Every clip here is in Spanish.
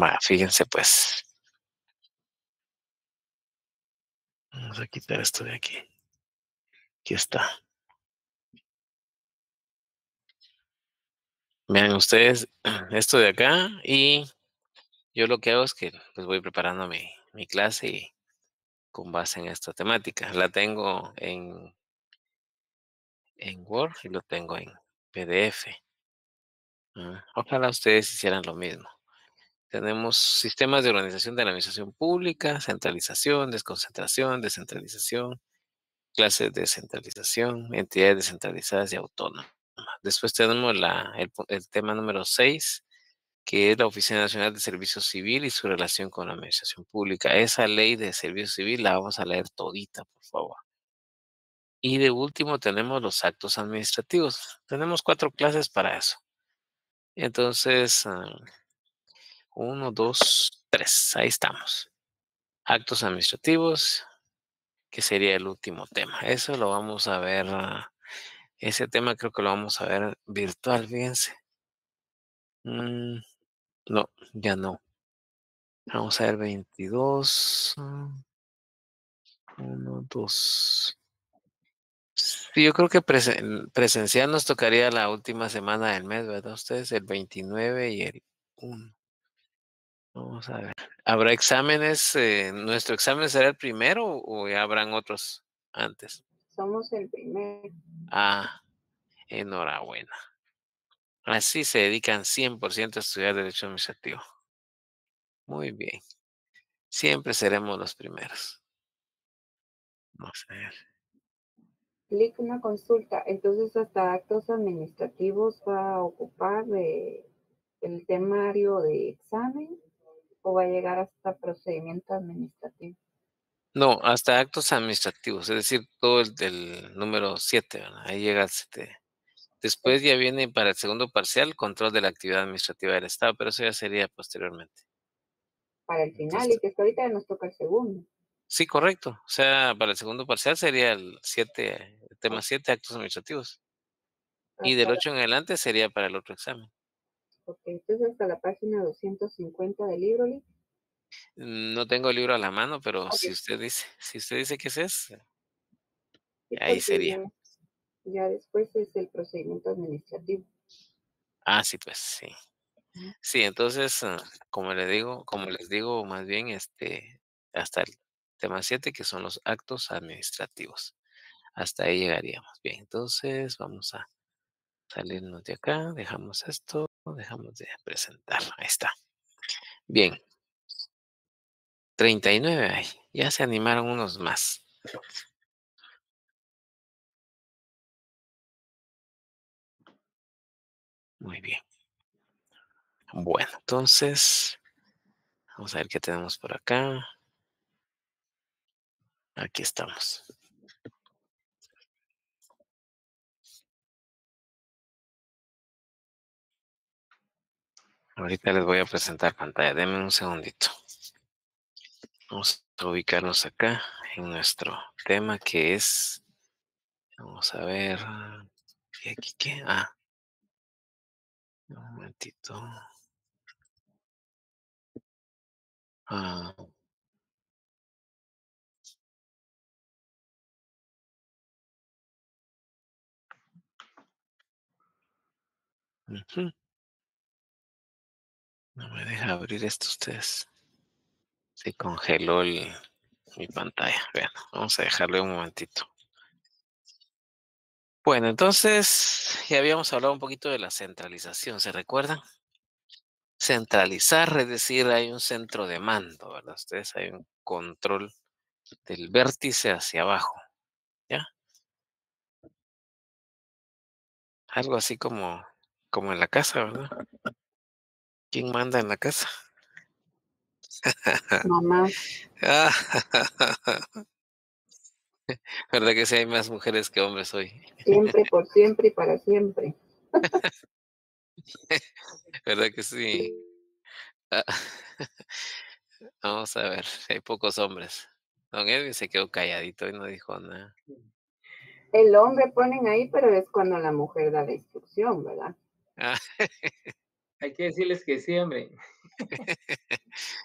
Va, fíjense pues. Vamos a quitar esto de aquí. Aquí está. Vean ustedes esto de acá y yo lo que hago es que pues voy preparando mi clase y con base en esta temática. La tengo en Word y lo tengo en PDF. Ojalá ustedes hicieran lo mismo. Tenemos sistemas de organización de la administración pública, centralización, desconcentración, descentralización, clases de descentralización, entidades descentralizadas y autónomas. Después tenemos el tema número 6, que es la Oficina Nacional de Servicio Civil y su relación con la administración pública. Esa ley de servicio civil la vamos a leer todita, por favor. Y de último tenemos los actos administrativos. Tenemos 4 clases para eso. Entonces, 1, 2, 3, ahí estamos. Actos administrativos, que sería el último tema. Eso lo vamos a ver, ese tema creo que lo vamos a ver virtual, fíjense. No, ya no. Vamos a ver 22. 1, 2. Sí, yo creo que presencial nos tocaría la última semana del mes, ¿verdad? Ustedes el 29 y el 1. Vamos a ver. ¿Habrá exámenes? ¿Nuestro examen será el primero o ya habrán otros antes? Somos el primero. Enhorabuena. Así se dedican 100% a estudiar Derecho Administrativo. Muy bien. Siempre seremos los primeros. Vamos a ver. Clic una consulta. Entonces, hasta actos administrativos va a ocupar el temario de examen o va a llegar hasta procedimiento administrativo. No, hasta actos administrativos, es decir, todo el del número 7, ¿verdad? Ahí llega el 7. Después ya viene para el segundo parcial, control de la actividad administrativa del Estado, pero eso ya sería posteriormente. Para el final, Entonces, y que hasta ahorita nos toca el segundo. sí, correcto. O sea, para el segundo parcial sería el 7, el tema Ok, 7, actos administrativos. Y hasta del la, 8 en adelante sería para el otro examen. ok, entonces hasta la página 250 del libro. No tengo el libro a la mano, pero Ok, si usted dice que ese es, sí, ahí porque sería. ya después es el procedimiento administrativo. Sí, pues sí. Sí, entonces, como les digo, más bien, hasta el tema 7, que son los actos administrativos. Hasta ahí llegaríamos. Bien, entonces vamos a salirnos de acá, dejamos esto, dejamos de presentar. Ahí está. Bien, 39 hay. Ya se animaron unos más. Muy bien. Bueno, entonces, vamos a ver qué tenemos por acá. Aquí estamos. Ahorita les voy a presentar pantalla. Denme un segundito. Vamos a ubicarnos acá en nuestro tema que es, vamos a ver, ¿y aquí qué? Un momentito. Ah, ujú. No me deja abrir esto ustedes. Se congeló mi pantalla. Vean, vamos a dejarle un momentito. Bueno, entonces ya habíamos hablado un poquito de la centralización, ¿se recuerdan? Centralizar, es decir, hay un centro de mando, ¿verdad? Ustedes hay un control del vértice hacia abajo, ¿ya? Algo así como en la casa, ¿verdad? ¿Quién manda en la casa? Mamá, Ah, ¿verdad que sí hay más mujeres que hombres hoy? siempre, por siempre y para siempre. ¿Verdad que sí? Ah, vamos a ver, hay pocos hombres. Don Edwin se quedó calladito y no dijo nada. El hombre ponen ahí, pero es cuando la mujer da la instrucción, ¿verdad? Ah, Hay que decirles que sí, hombre.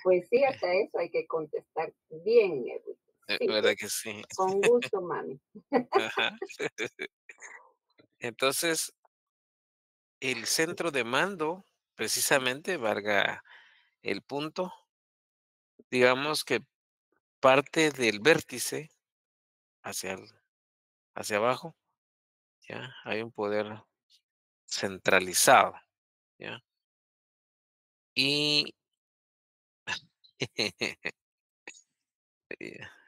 Pues sí, hasta eso hay que contestar bien, Edwin. Sí, ¿Verdad pues, que sí? con gusto, mami. Ajá. Entonces, el centro de mando, precisamente, valga el punto, digamos que parte del vértice hacia hacia abajo, ¿ya? Hay un poder centralizado, ¿ya? Y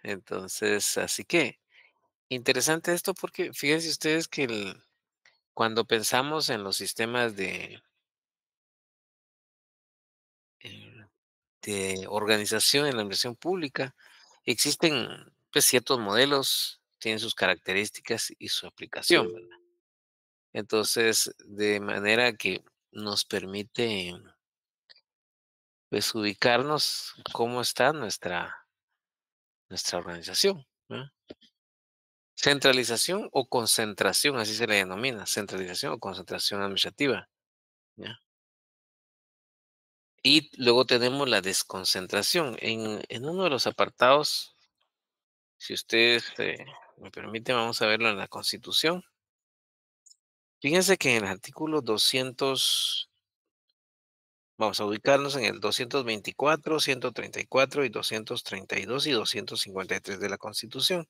entonces, así que interesante esto porque fíjense ustedes que cuando pensamos en los sistemas eh, de organización en la inversión pública, existen pues, ciertos modelos, tienen sus características y su aplicación, ¿verdad? Entonces, de manera que nos permite pues ubicarnos cómo está nuestra organización, ¿verdad? Centralización o concentración, así se le denomina, centralización o concentración administrativa, ¿ya? Y luego tenemos la desconcentración. En uno de los apartados, si ustedes me permiten, vamos a verlo en la Constitución. Fíjense que en el artículo 200, vamos a ubicarnos en el 224, 134 y 232 y 253 de la Constitución.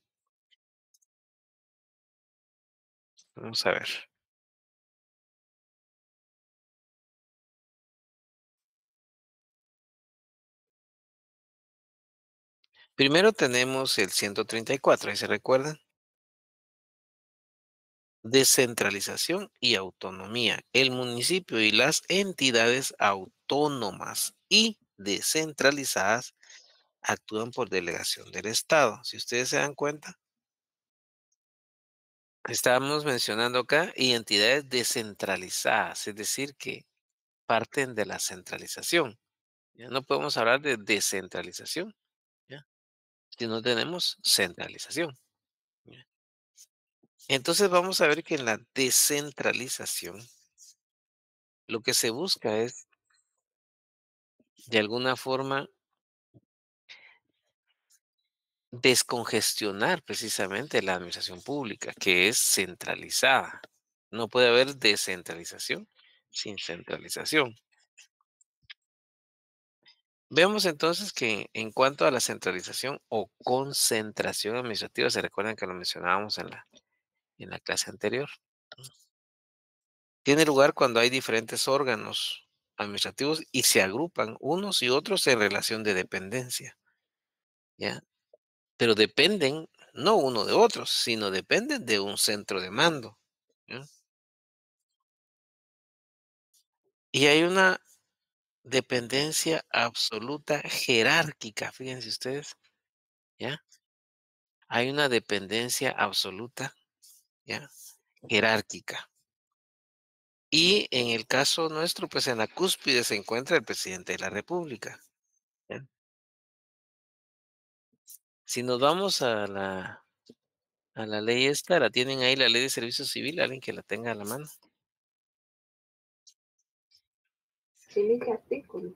Vamos a ver. Primero tenemos el 134, ahí se recuerdan. Descentralización y autonomía. El municipio y las entidades autónomas y descentralizadas actúan por delegación del Estado. Si ustedes se dan cuenta, estamos mencionando acá y entidades descentralizadas, es decir, que parten de la centralización. Ya no podemos hablar de descentralización, ¿ya? Si no tenemos centralización. ¿Ya? Entonces vamos a ver que en la descentralización lo que se busca es, de alguna forma, descongestionar precisamente la administración pública, que es centralizada. No puede haber descentralización sin centralización. Vemos entonces que en cuanto a la centralización o concentración administrativa, se recuerdan que lo mencionábamos en la clase anterior, tiene lugar cuando hay diferentes órganos administrativos y se agrupan unos y otros en relación de dependencia, ¿ya? Pero dependen no uno de otros, sino dependen de un centro de mando, ¿ya? Y hay una dependencia absoluta jerárquica, fíjense ustedes, ¿ya? Hay una dependencia absoluta, ¿ya? Jerárquica. Y en el caso nuestro, pues en la cúspide se encuentra el presidente de la República, ¿ya? Si nos vamos a la ley esta, la tienen ahí, la ley de servicio civil, alguien que la tenga a la mano. Sí, dice artículo.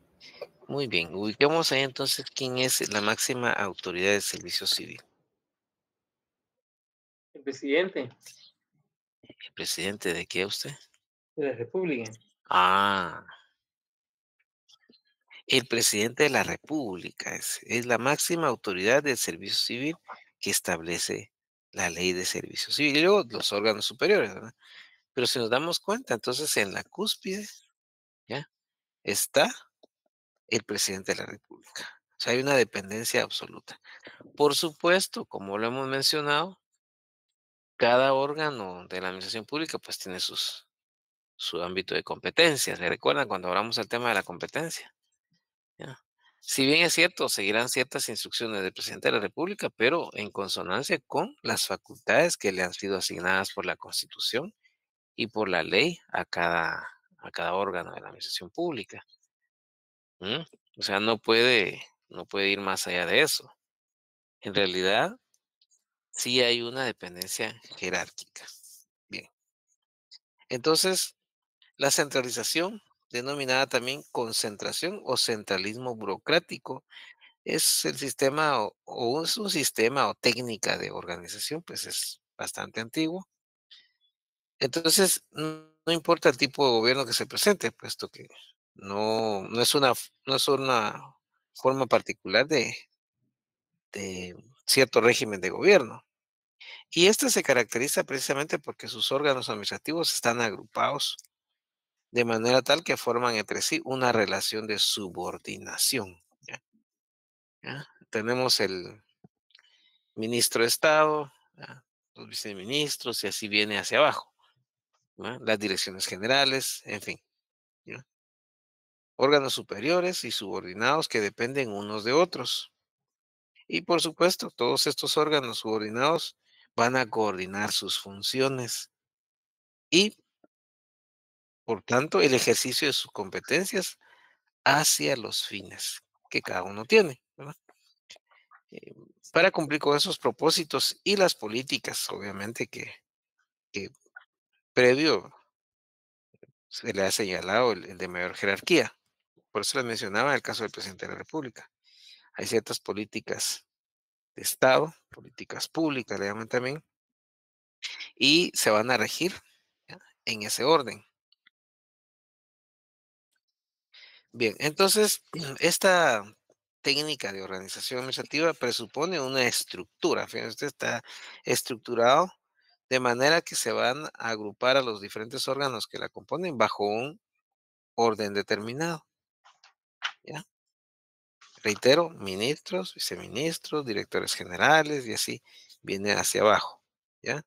Muy bien, ubiquemos ahí entonces quién es la máxima autoridad del servicio civil. El presidente ¿El presidente de qué usted? de la República. Ah, el presidente de la República es la máxima autoridad del servicio civil que establece la ley de servicio civil y luego los órganos superiores, ¿verdad? Pero si nos damos cuenta, entonces en la cúspide, ¿ya? Está el presidente de la República. O sea, hay una dependencia absoluta. Por supuesto, como lo hemos mencionado, cada órgano de la administración pública pues tiene su ámbito de competencia. ¿Se recuerdan cuando hablamos del tema de la competencia? ¿Ya? Si bien es cierto, seguirán ciertas instrucciones del presidente de la República, pero en consonancia con las facultades que le han sido asignadas por la Constitución y por la ley a cada órgano de la administración pública. ¿Mm? O sea, no puede ir más allá de eso. En realidad, sí hay una dependencia jerárquica. Bien. Entonces, la centralización denominada también concentración o centralismo burocrático. Es el sistema o es un sistema o técnica de organización, pues es bastante antiguo. Entonces, no importa el tipo de gobierno que se presente, puesto que no es una forma particular de cierto régimen de gobierno. Y este se caracteriza precisamente porque sus órganos administrativos están agrupados de manera tal que forman entre sí una relación de subordinación. ¿Ya? ¿Ya? Tenemos el ministro de Estado, ¿ya? Los viceministros y así viene hacia abajo, ¿ya? Las direcciones generales, en fin, ¿ya? Órganos superiores y subordinados que dependen unos de otros. Y por supuesto, todos estos órganos subordinados van a coordinar sus funciones y, por tanto, el ejercicio de sus competencias hacia los fines que cada uno tiene, ¿verdad? Eh, para cumplir con esos propósitos y las políticas, obviamente, que previo se le ha señalado el de mayor jerarquía. Por eso les mencionaba el caso del presidente de la República. Hay ciertas políticas de Estado, políticas públicas, le llaman también, y se van a regir, ¿ya? En ese orden. Bien, entonces, esta técnica de organización administrativa presupone una estructura. Fíjense, usted está estructurado de manera que se van a agrupar a los diferentes órganos que la componen bajo un orden determinado. ¿Ya? Reitero, ministros, viceministros, directores generales y así viene hacia abajo. ¿Ya?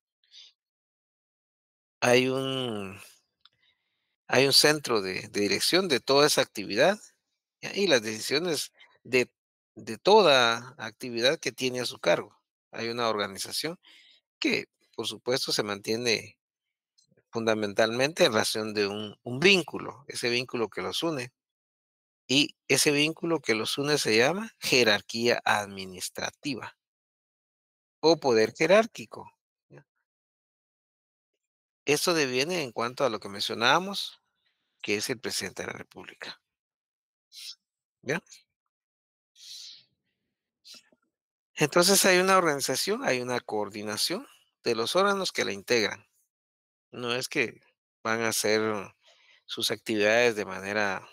Hay un, hay un centro de dirección de toda esa actividad, ¿ya? Y las decisiones de, de toda actividad que tiene a su cargo. Hay una organización que, por supuesto, se mantiene fundamentalmente en razón de un vínculo, ese vínculo que los une. Y ese vínculo que los une se llama jerarquía administrativa o poder jerárquico. ¿Ya? Esto deviene en cuanto a lo que mencionábamos, que es el presidente de la República. ¿Ya? Entonces hay una organización, hay una coordinación de los órganos que la integran. No es que van a hacer sus actividades de manera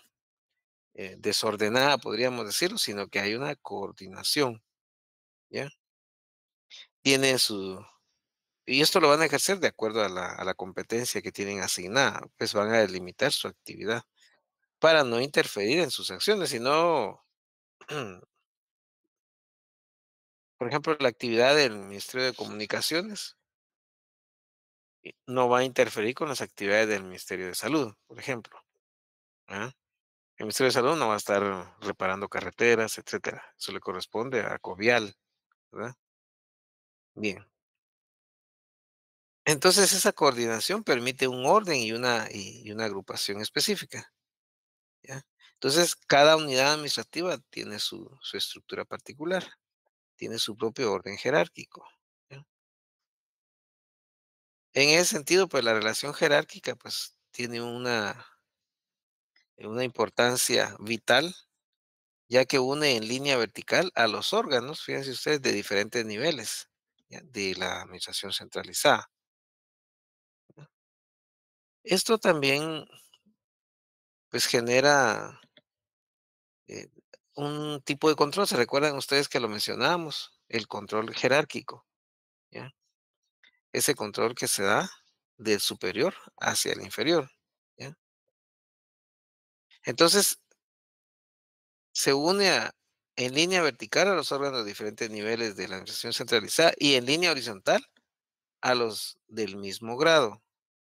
desordenada, podríamos decirlo, sino que hay una coordinación. ¿Ya? Tienen su, y esto lo van a ejercer de acuerdo a la competencia que tienen asignada, pues van a delimitar su actividad para no interferir en sus acciones, sino, por ejemplo, la actividad del Ministerio de Comunicaciones no va a interferir con las actividades del Ministerio de Salud, por ejemplo. ¿Ah? El Ministerio de Salud no va a estar reparando carreteras, etcétera. Eso le corresponde a Covial, ¿verdad? Bien. Entonces, esa coordinación permite un orden y una agrupación específica. ¿Ya? Entonces, cada unidad administrativa tiene su estructura particular, tiene su propio orden jerárquico. ¿Ya? En ese sentido, pues la relación jerárquica, pues tiene una importancia vital, ya que une en línea vertical a los órganos, fíjense ustedes, de diferentes niveles, ¿ya? De la administración centralizada. ¿Ya? Esto también, pues, genera eh, un tipo de control. ¿Se recuerdan ustedes que lo mencionábamos? El control jerárquico. ¿Ya? Ese control que se da del superior hacia el inferior. ¿Ya? Entonces, se une en línea vertical a los órganos de diferentes niveles de la administración centralizada y en línea horizontal a los del mismo grado.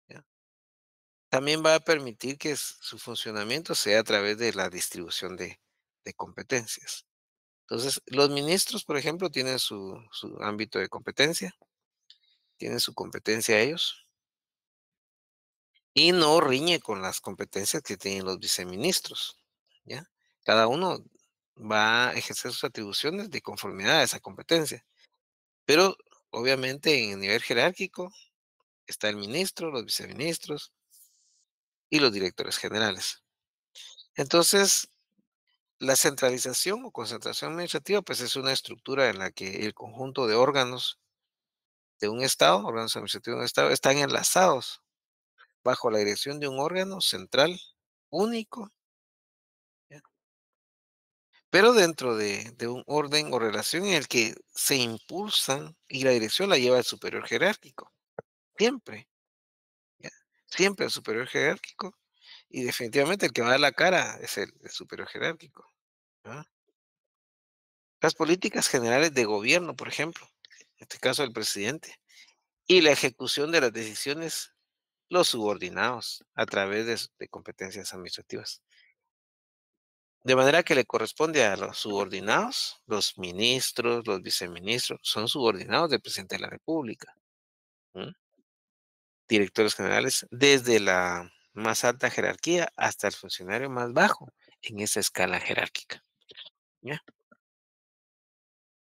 ¿Ya? También va a permitir que su funcionamiento sea a través de la distribución de competencias. Entonces, los ministros, por ejemplo, tienen su ámbito de competencia, tienen su competencia ellos, y no riñe con las competencias que tienen los viceministros, ¿ya? Cada uno va a ejercer sus atribuciones de conformidad a esa competencia, pero obviamente en el nivel jerárquico está el ministro, los viceministros y los directores generales. Entonces, la centralización o concentración administrativa, pues es una estructura en la que el conjunto de órganos de un Estado, órganos administrativos de un Estado, están enlazados bajo la dirección de un órgano central único, ¿ya? Pero dentro de un orden o relación en el que se impulsan y la dirección la lleva el superior jerárquico, siempre, ¿ya? Siempre el superior jerárquico y definitivamente el que va a dar la cara es el superior jerárquico, ¿ah? Las políticas generales de gobierno, por ejemplo, en este caso el presidente, y la ejecución de las decisiones, los subordinados a través de competencias administrativas. De manera que le corresponde a los subordinados, los ministros, los viceministros, son subordinados del presidente de la República, ¿m? Directores generales, desde la más alta jerarquía hasta el funcionario más bajo en esa escala jerárquica, ¿ya?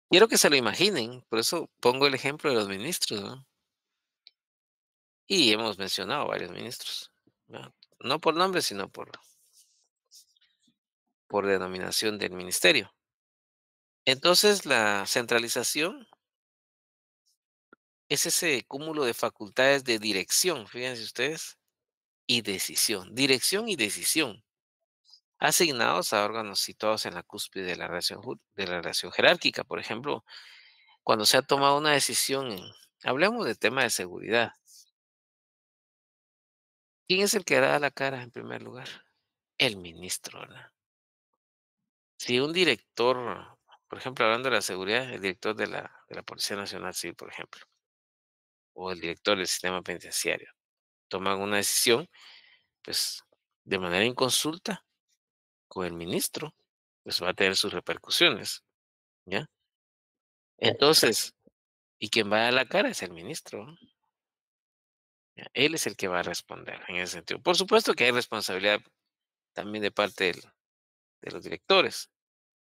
Quiero que se lo imaginen, por eso pongo el ejemplo de los ministros, ¿no? Y hemos mencionado varios ministros, ¿no? No por nombre, sino por denominación del ministerio. Entonces, la centralización es ese cúmulo de facultades de dirección, fíjense ustedes, y decisión. Dirección y decisión, asignados a órganos situados en la cúspide de la de la relación jerárquica. Por ejemplo, cuando se ha tomado una decisión hablemos de tema de seguridad. ¿Quién es el que da la cara en primer lugar? El ministro, ¿verdad? Si un director, por ejemplo, hablando de la seguridad, el director de la Policía Nacional Civil, por ejemplo, o el director del sistema penitenciario, toman una decisión, pues, de manera inconsulta con el ministro, pues va a tener sus repercusiones, ¿ya? Entonces, y quien va a la cara es el ministro, ¿no? ¿Ya? Él es el que va a responder en ese sentido. Por supuesto que hay responsabilidad también de parte de los directores,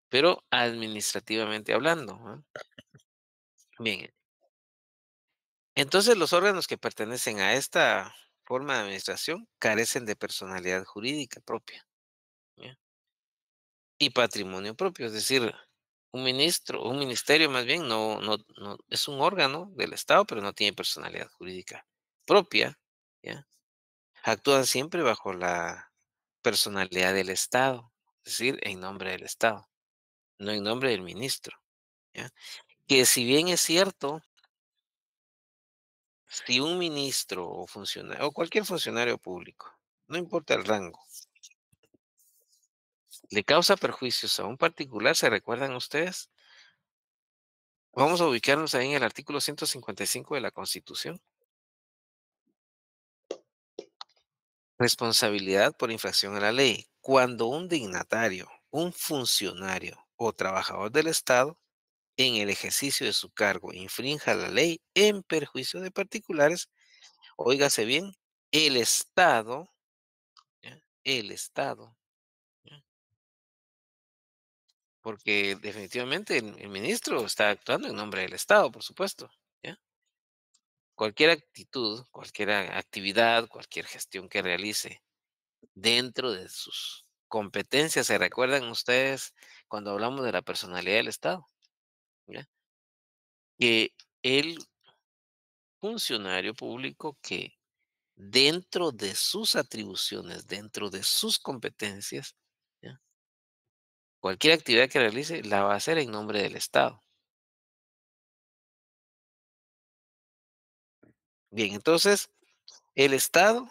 pero administrativamente hablando, ¿no? Bien, entonces los órganos que pertenecen a esta forma de administración carecen de personalidad jurídica propia, ¿ya? Y patrimonio propio, es decir, un ministro, un ministerio más bien, no es un órgano del Estado, pero no tiene personalidad jurídica propia, ¿ya? Actúan siempre bajo la personalidad del Estado, es decir, en nombre del Estado, no en nombre del ministro, ¿ya? Que si bien es cierto, si un ministro o funcionario, o cualquier funcionario público, no importa el rango, le causa perjuicios a un particular, ¿se recuerdan ustedes? Vamos a ubicarnos ahí en el artículo 155 de la Constitución. Responsabilidad por infracción a la ley. Cuando un dignatario, un funcionario o trabajador del Estado, en el ejercicio de su cargo, infrinja la ley en perjuicio de particulares, óigase bien, el Estado, ¿ya? El Estado, ¿ya? Porque definitivamente el ministro está actuando en nombre del Estado, por supuesto, ¿ya? Cualquier actitud, cualquier actividad, cualquier gestión que realice dentro de sus competencias. ¿Se recuerdan ustedes cuando hablamos de la personalidad del Estado? ¿Ya? Que el funcionario público que dentro de sus atribuciones, dentro de sus competencias, ¿ya? Cualquier actividad que realice la va a hacer en nombre del Estado. Bien, entonces el Estado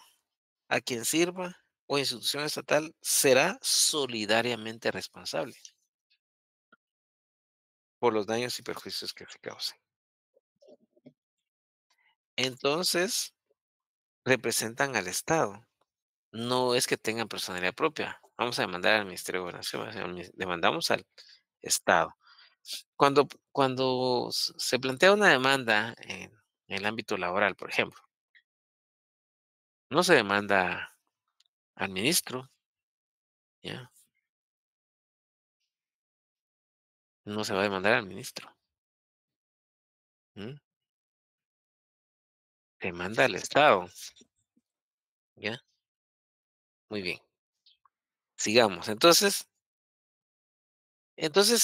a quien sirva o institución estatal será solidariamente responsable por los daños y perjuicios que se causen. Entonces, representan al Estado. No es que tengan personalidad propia. Vamos a demandar al Ministerio de Gobernación, demandamos al Estado. Cuando se plantea una demanda en el ámbito laboral, por ejemplo, no se demanda al ministro, ¿ya? No se va a demandar al ministro. ¿M? Demanda al Estado, ¿ya? Muy bien. Sigamos. Entonces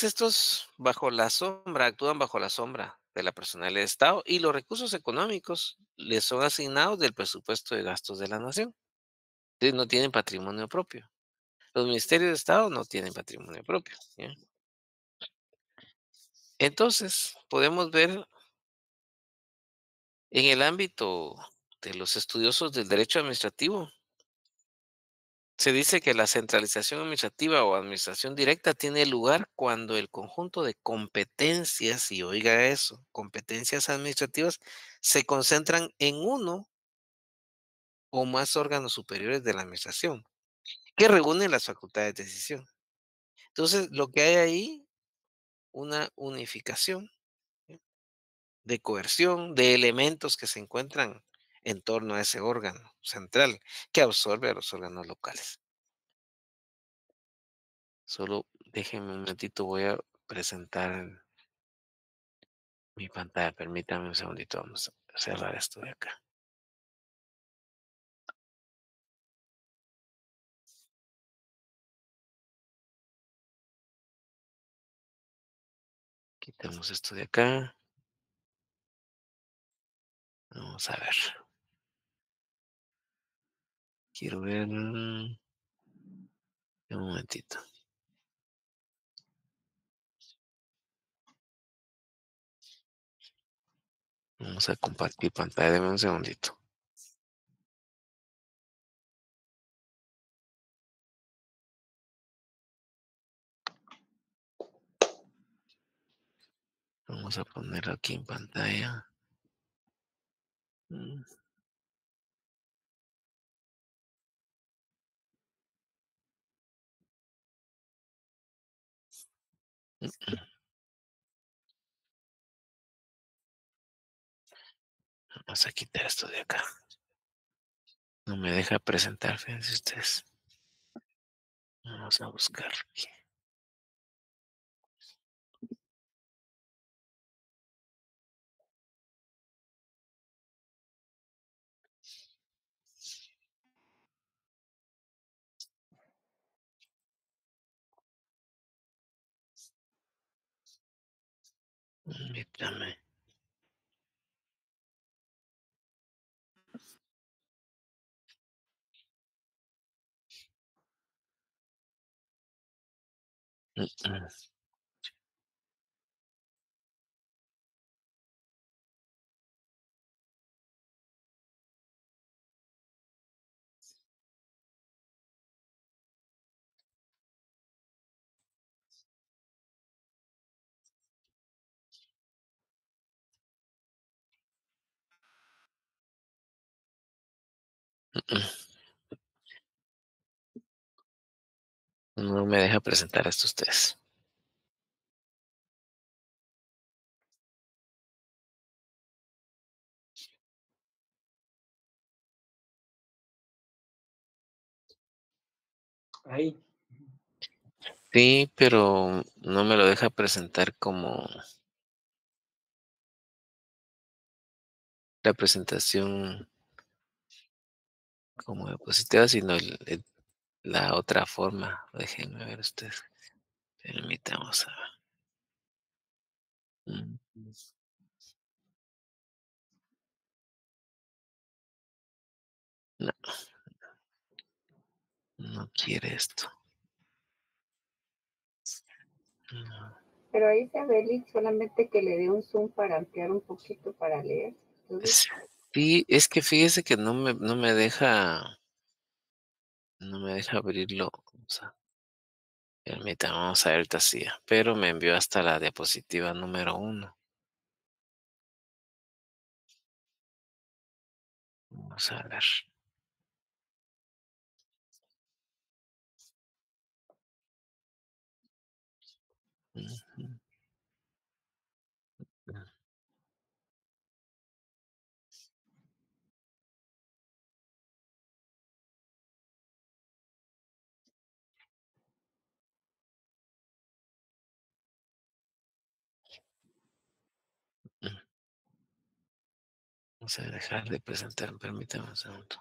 estos actúan bajo la sombra de la personalidad de Estado y los recursos económicos les son asignados del presupuesto de gastos de la nación. Entonces no tienen patrimonio propio. Los ministerios de Estado no tienen patrimonio propio. ¿Ya? Entonces, podemos ver en el ámbito de los estudiosos del derecho administrativo, se dice que la centralización administrativa o administración directa tiene lugar cuando el conjunto de competencias, y oiga eso, competencias administrativas, se concentran en uno o más órganos superiores de la administración, que reúnen las facultades de decisión. Entonces, lo que hay ahí, una unificación, ¿sí? De coerción de elementos que se encuentran en torno a ese órgano central que absorbe a los órganos locales. Solo déjenme un momentito, voy a presentar mi pantalla. Permítame un segundito, vamos a cerrar esto de acá. Quitemos esto de acá. Vamos a ver. Quiero ver. Un momentito. Vamos a compartir pantalla. Deme un segundito. Vamos a ponerlo aquí en pantalla. Mm, mm, mm. Vamos a quitar esto de acá. No me deja presentar, fíjense ustedes. Vamos a buscar aquí. Permítame. Mm, mm, mm. No me deja presentar esto ustedes. Ahí. Sí, pero no me lo deja presentar como la presentación como diapositiva, sino la otra forma. Déjenme ver ustedes. Permítamos a ver. Mm, No, no quiere esto. No. Pero ahí se ve solamente que le dé un zoom para ampliar un poquito para leer. Entonces, Sí, es que fíjese que no me deja abrirlo. Permítame, vamos a ver ahorita sí, pero me envió hasta la diapositiva número 1. Vamos a ver. Ujú, ujú, ujú. Vamos a dejar de presentar, permítame un segundo.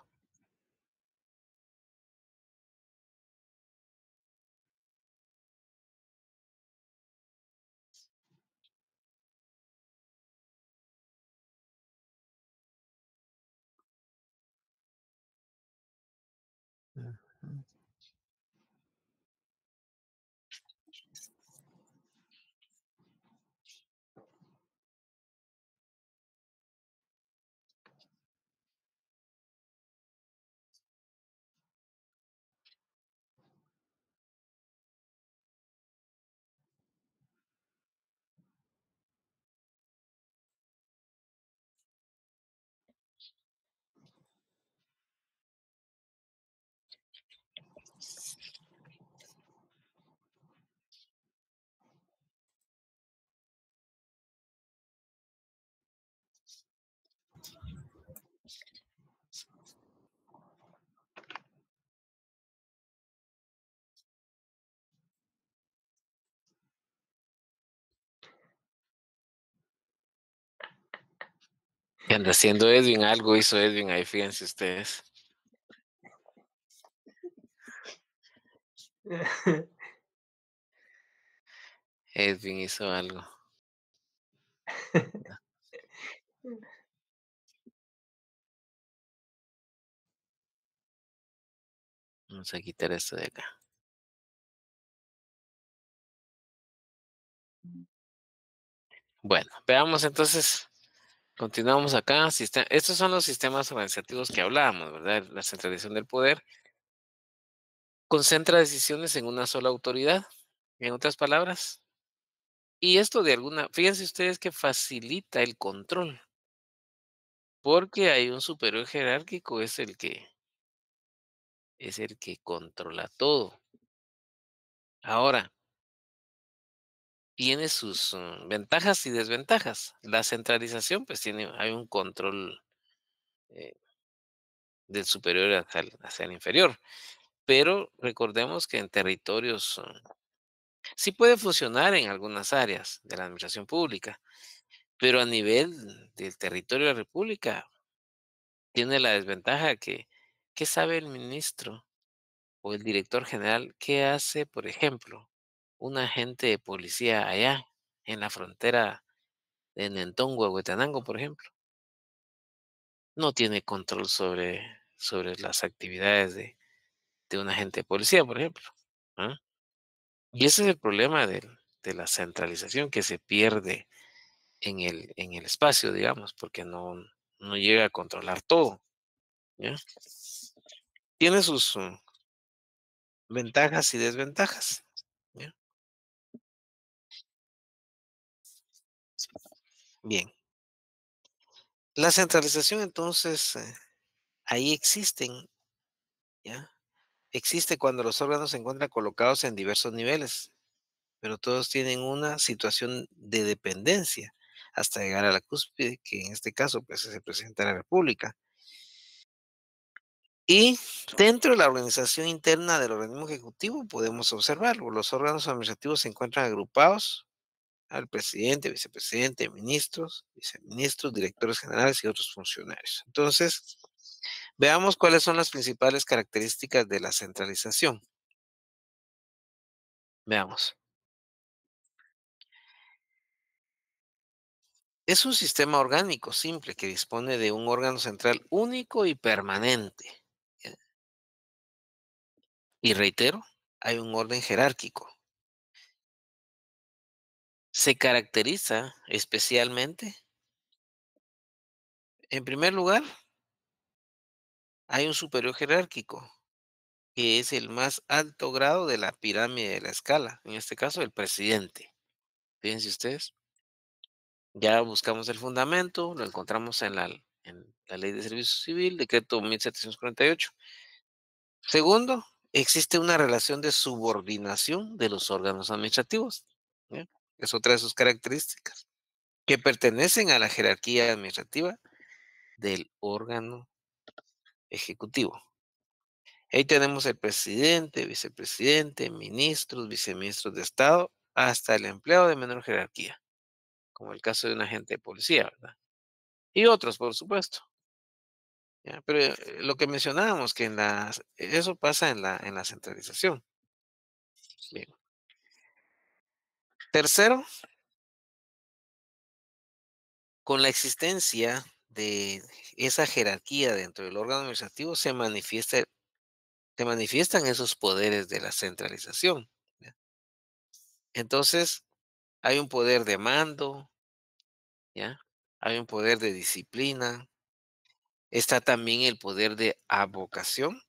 ¿Qué anda haciendo Edwin? Algo hizo Edwin ahí, fíjense ustedes. Edwin hizo algo. Vamos a quitar esto de acá. Bueno, veamos entonces, continuamos acá. Estos son los sistemas organizativos que hablábamos, ¿verdad? La centralización del poder concentra decisiones en una sola autoridad, en otras palabras. Y esto fíjense ustedes que facilita el control, porque hay un superior jerárquico, es el que controla todo. Ahora, tiene sus ventajas y desventajas. La centralización, pues hay un control eh, del superior hacia el inferior, pero recordemos que en territorios sí puede funcionar en algunas áreas de la administración pública, pero a nivel del territorio de la República tiene la desventaja que, ¿qué sabe el ministro o el director general? ¿Qué hace, por ejemplo, un agente de policía allá en la frontera de Nentongo, Huehuetenango, por ejemplo? No tiene control sobre las actividades de un agente de policía, por ejemplo. ¿Ah? Y ese es el problema de la centralización, que se pierde en el espacio, digamos, porque no llega a controlar todo. ¿Ya? Tiene sus ventajas y desventajas. ¿Ya? Bien. La centralización, entonces, ahí existen, ¿ya? Existe cuando los órganos se encuentran colocados en diversos niveles, pero todos tienen una situación de dependencia hasta llegar a la cúspide, que en este caso pues, es el presidente de la República. Y dentro de la organización interna del organismo ejecutivo podemos observarlo. Los órganos administrativos se encuentran agrupados al presidente, vicepresidente, ministros, viceministros, directores generales y otros funcionarios. Entonces, veamos cuáles son las principales características de la centralización. Veamos. Es un sistema orgánico simple que dispone de un órgano central único y permanente. ¿Ya? Y reitero, hay un orden jerárquico. Se caracteriza especialmente, en primer lugar, hay un superior jerárquico, que es el más alto grado de la pirámide de la escala, en este caso el presidente. Fíjense ustedes, ya buscamos el fundamento, lo encontramos en la Ley de Servicio Civil, decreto 1748. Segundo, existe una relación de subordinación de los órganos administrativos. ¿Ya? Es otra de sus características, que pertenecen a la jerarquía administrativa del órgano ejecutivo. Ahí tenemos el presidente, vicepresidente, ministros, viceministros de Estado, hasta el empleado de menor jerarquía, como el caso de un agente de policía, ¿verdad? Y otros, por supuesto. ¿Ya? Pero lo que mencionábamos, que eso pasa en la centralización. Bien. Tercero, con la existencia de esa jerarquía dentro del órgano administrativo se manifiestan esos poderes de la centralización. ¿Ya? Entonces, hay un poder de mando, ¿ya? Hay un poder de disciplina, está también el poder de avocación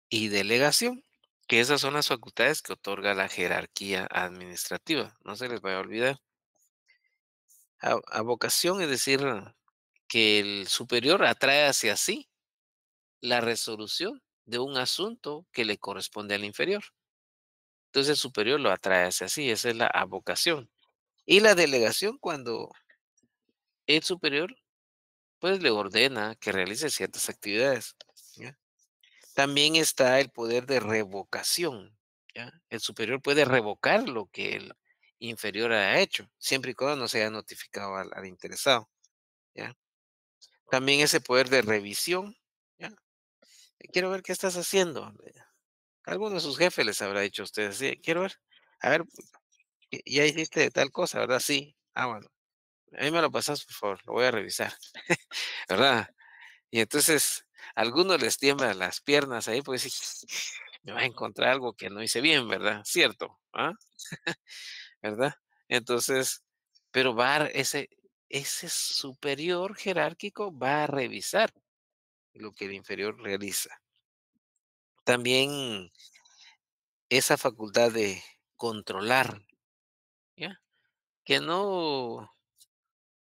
y delegación, que esas son las facultades que otorga la jerarquía administrativa, no se les vaya a olvidar. Avocación es decir, que el superior atrae hacia sí la resolución de un asunto que le corresponde al inferior. Entonces el superior lo atrae hacia sí, esa es la avocación. Y la delegación, cuando el superior pues le ordena que realice ciertas actividades. ¿Ya? También está el poder de revocación. ¿Ya? El superior puede revocar lo que el inferior ha hecho, siempre y cuando no se haya notificado al interesado. ¿Ya? También ese poder de revisión, ¿ya? Quiero ver qué estás haciendo. Alguno de sus jefes les habrá dicho a ustedes, sí, quiero ver, a ver, ya hiciste tal cosa, ¿verdad? Sí. Ah, bueno, a mí me lo pasas, por favor, lo voy a revisar, ¿verdad? Y entonces, a algunos les tiemblan las piernas ahí, pues, sí, me va a encontrar algo que no hice bien, ¿verdad? ¿Cierto? ¿Ah? ¿Verdad? Entonces, pero ese superior jerárquico va a revisar lo que el inferior realiza. También esa facultad de controlar, ¿ya? Que no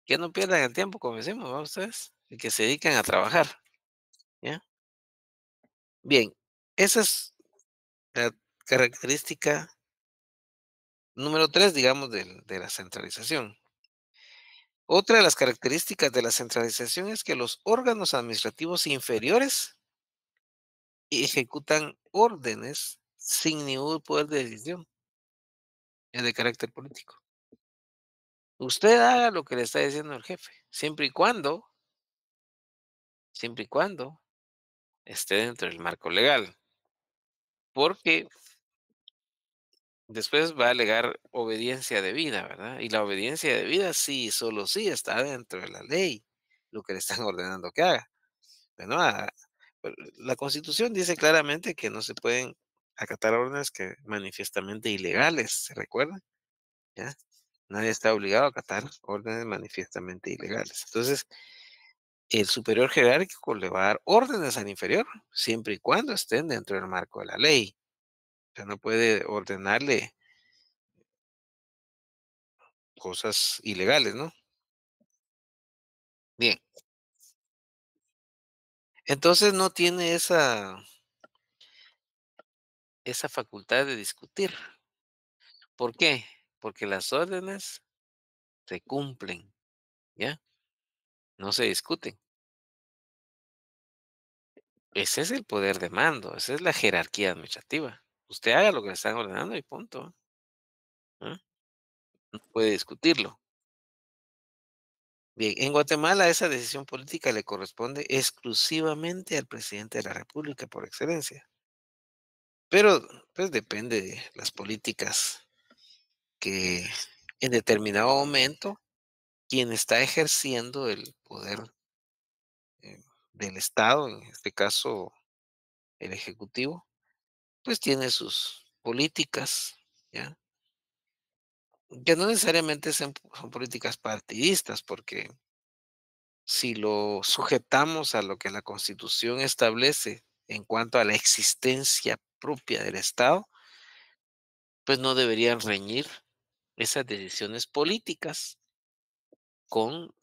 que no pierdan el tiempo, como decimos, ¿verdad ustedes? Y que se dediquen a trabajar, ¿ya? Bien, esa es la característica número 3, digamos, de la centralización. Otra de las características de la centralización es que los órganos administrativos inferiores ejecutan órdenes sin ningún poder de decisión, es de carácter político. Usted haga lo que le está diciendo el jefe, siempre y cuando esté dentro del marco legal, porque después va a alegar obediencia debida, ¿verdad? Y la obediencia debida sí, solo sí está dentro de la ley, lo que le están ordenando que haga. Bueno, la Constitución dice claramente que no se pueden acatar órdenes que manifiestamente ilegales, ¿se recuerda? ¿Ya? Nadie está obligado a acatar órdenes manifiestamente ilegales. Entonces, el superior jerárquico le va a dar órdenes al inferior, siempre y cuando estén dentro del marco de la ley. O sea, no puede ordenarle cosas ilegales, ¿no? Bien, entonces no tiene esa facultad de discutir. ¿Por qué? Porque las órdenes se cumplen, ¿ya? No se discuten. Ese es el poder de mando, esa es la jerarquía administrativa. Usted haga lo que le están ordenando y punto. ¿Ah? No puede discutirlo. Bien, en Guatemala esa decisión política le corresponde exclusivamente al presidente de la República por excelencia. Pero, pues depende de las políticas que en determinado momento quien está ejerciendo el poder eh, del Estado, en este caso el Ejecutivo, pues tiene sus políticas, ¿ya? Que no necesariamente son políticas partidistas, porque si lo sujetamos a lo que la Constitución establece en cuanto a la existencia propia del Estado, pues no deberían reñir esas decisiones políticas con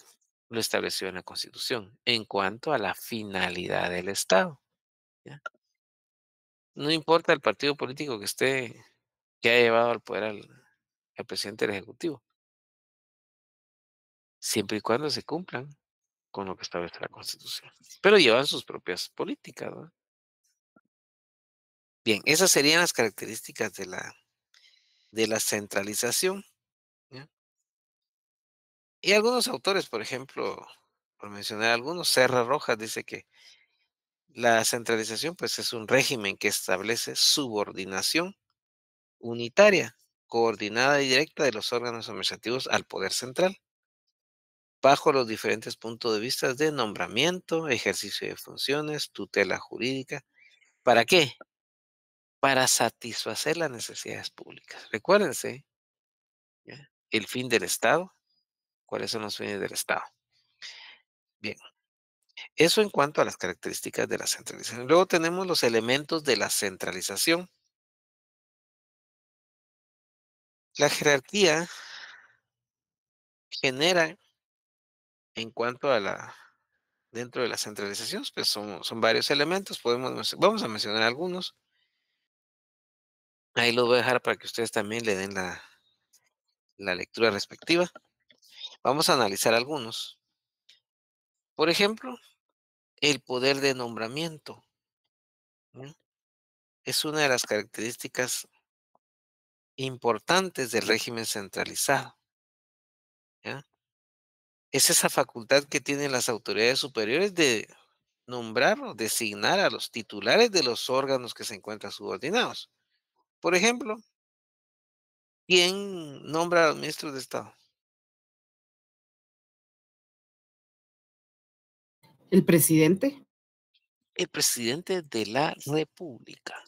lo establecido en la Constitución en cuanto a la finalidad del Estado, ¿ya? No importa el partido político que haya llevado al poder al presidente del Ejecutivo, siempre y cuando se cumplan con lo que establece la Constitución. Pero llevan sus propias políticas, ¿no? Bien, esas serían las características de la centralización, ¿ya? Y algunos autores, por ejemplo, por mencionar algunos, Serra Rojas dice que la centralización, pues, es un régimen que establece subordinación unitaria, coordinada y directa de los órganos administrativos al poder central, bajo los diferentes puntos de vista de nombramiento, ejercicio de funciones, tutela jurídica. ¿Para qué? Para satisfacer las necesidades públicas. Recuérdense, ¿ya? El fin del Estado. ¿Cuáles son los fines del Estado? Bien, eso en cuanto a las características de la centralización. Luego tenemos los elementos de la centralización. La jerarquía genera en cuanto a dentro de la centralización, pues son varios elementos. Vamos a mencionar algunos. Ahí los voy a dejar para que ustedes también le den la lectura respectiva. Vamos a analizar algunos. Por ejemplo, el poder de nombramiento, ¿no? Es una de las características importantes del régimen centralizado, ¿ya? Es esa facultad que tienen las autoridades superiores de nombrar o designar a los titulares de los órganos que se encuentran subordinados. Por ejemplo, ¿quién nombra a los ministros de Estado? ¿El presidente? El presidente de la República.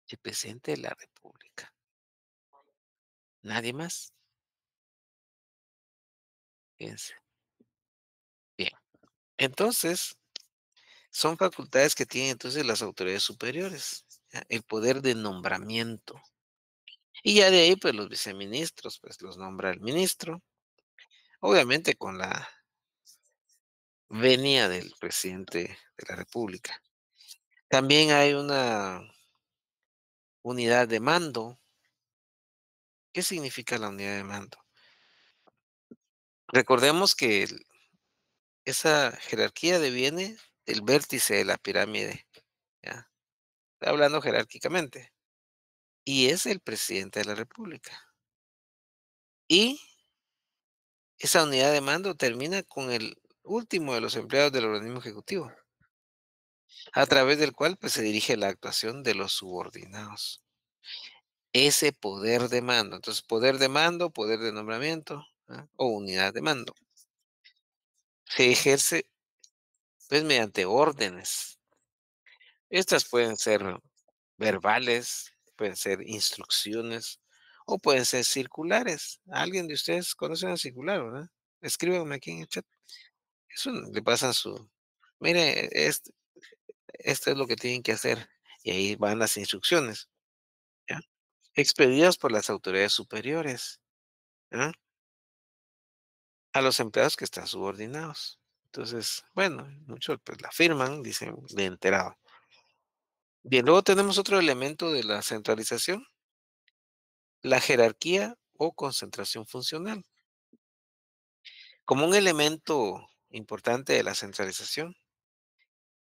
El presidente de la República. ¿Nadie más? Fíjense. Bien. Entonces, son facultades que tienen entonces las autoridades superiores, ¿ya? El poder de nombramiento. Y ya de ahí, pues los viceministros, pues los nombra el ministro, obviamente con la venia del presidente de la República. También hay una unidad de mando. ¿Qué significa la unidad de mando? Recordemos que esa jerarquía deviene del vértice de la pirámide, ¿ya? Estoy hablando jerárquicamente. Y es el presidente de la República. Y esa unidad de mando termina con el último de los empleados del organismo ejecutivo, a través del cual pues, se dirige la actuación de los subordinados. Ese poder de mando. Entonces, poder de mando, poder de nombramiento, ¿ah? O unidad de mando. Se ejerce pues mediante órdenes. Estas pueden ser verbales, pueden ser instrucciones o pueden ser circulares. ¿Alguien de ustedes conoce una circular, verdad? Escríbanme aquí en el chat. Eso le pasan su, mire, esto es lo que tienen que hacer. Y ahí van las instrucciones, ¿ya? Expedidas por las autoridades superiores, ¿ya? A los empleados que están subordinados. Entonces, bueno, muchos pues la firman, dicen de enterado. Bien, luego tenemos otro elemento de la centralización, la jerarquía o concentración funcional. Como un elemento importante de la centralización,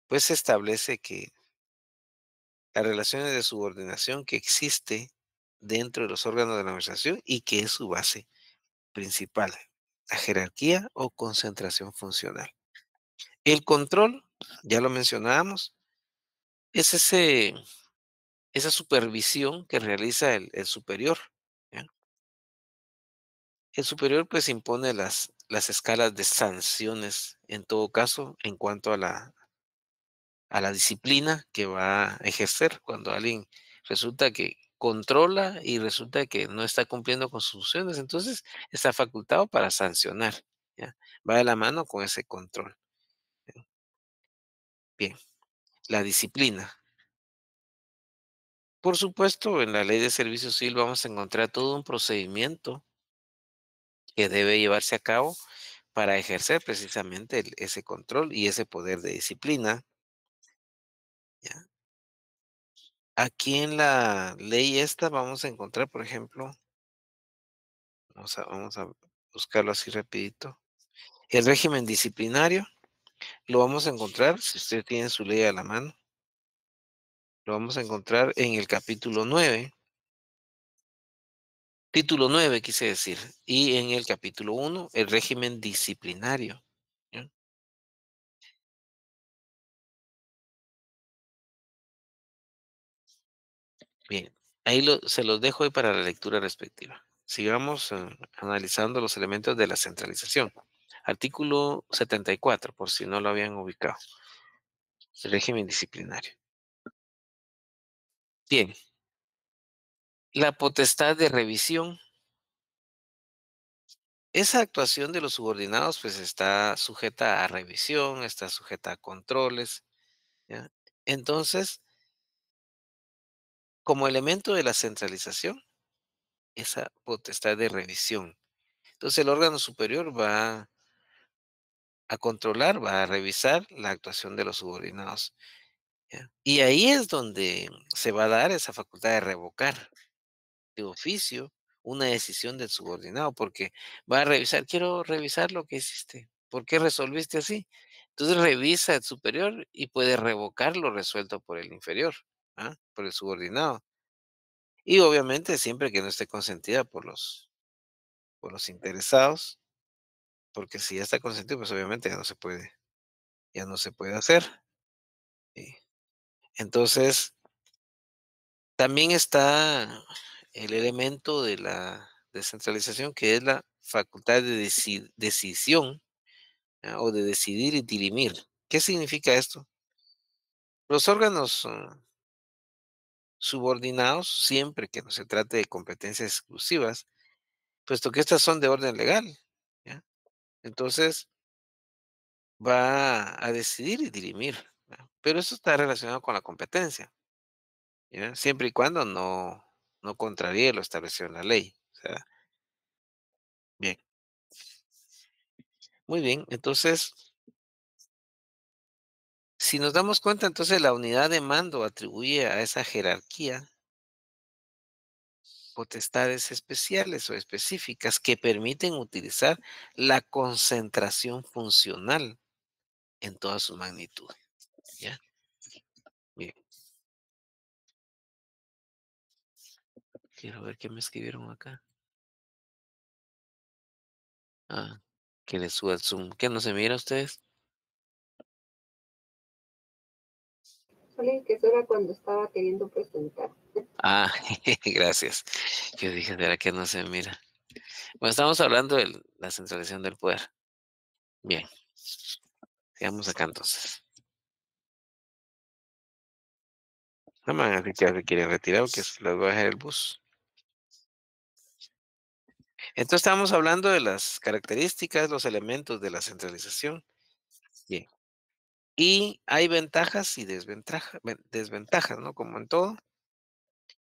pues se establece que las relaciones de subordinación que existe dentro de los órganos de la organización y que es su base principal, la jerarquía o concentración funcional. El control, ya lo mencionábamos, es esa supervisión que realiza el superior, ¿ya? El superior pues impone las escalas de sanciones, en todo caso, en cuanto a la disciplina que va a ejercer cuando alguien resulta que controla y resulta que no está cumpliendo con sus funciones, entonces está facultado para sancionar, ¿ya? Va de la mano con ese control. Bien, la disciplina. Por supuesto, en la ley de servicio civil vamos a encontrar todo un procedimiento que debe llevarse a cabo para ejercer precisamente ese control y ese poder de disciplina, ¿ya? Aquí en la ley esta vamos a encontrar, por ejemplo, vamos a buscarlo así rapidito. El régimen disciplinario lo vamos a encontrar, si usted tiene su ley a la mano, lo vamos a encontrar en el capítulo 9, título 9 quise decir, y en el capítulo 1, el régimen disciplinario, ¿ya? Bien, ahí se los dejo ahí para la lectura respectiva. Sigamos analizando los elementos de la centralización. Artículo 74, por si no lo habían ubicado. El régimen disciplinario. Bien, la potestad de revisión. Esa actuación de los subordinados pues está sujeta a revisión, está sujeta a controles, ¿ya? Entonces, como elemento de la centralización, esa potestad de revisión. Entonces, el órgano superior va a controlar, va a revisar la actuación de los subordinados, ¿ya? Y ahí es donde se va a dar esa facultad de revocar de oficio una decisión del subordinado, porque va a revisar, quiero revisar lo que hiciste, ¿por qué resolviste así? Entonces revisa el superior y puede revocar lo resuelto por el inferior, ¿ah? Por el subordinado. Y obviamente siempre que no esté consentida por los interesados, porque si ya está consentido, pues obviamente ya no se puede hacer. ¿Sí? Entonces, también está el elemento de la descentralización, que es la facultad de decisión, o de decidir y dirimir. ¿Qué significa esto? Los órganos subordinados, siempre que no se trate de competencias exclusivas, puesto que estas son de orden legal, ¿ya? Entonces, va a decidir y dirimir, ¿ya? Pero eso está relacionado con la competencia, ¿ya? Siempre y cuando no contraríe lo establecido en la ley. O sea, bien, muy bien. Entonces, si nos damos cuenta, entonces la unidad de mando atribuye a esa jerarquía potestades especiales o específicas que permiten utilizar la concentración funcional en toda su magnitud, ¿ya? Bien, quiero ver qué me escribieron acá. Ah, que le suba el zoom. ¿Qué no se mira ustedes? Solo que eso era cuando estaba queriendo presentar. Ah, gracias. Yo dije, ¿será que no se mira? Bueno, estamos hablando de la centralización del poder. Bien, sigamos acá entonces. No me van a decir que ya se quieren retirar o que les voy a dejar el bus. Entonces estamos hablando de las características, los elementos de la centralización. Bien. Y hay ventajas y desventajas, ¿no? Como en todo.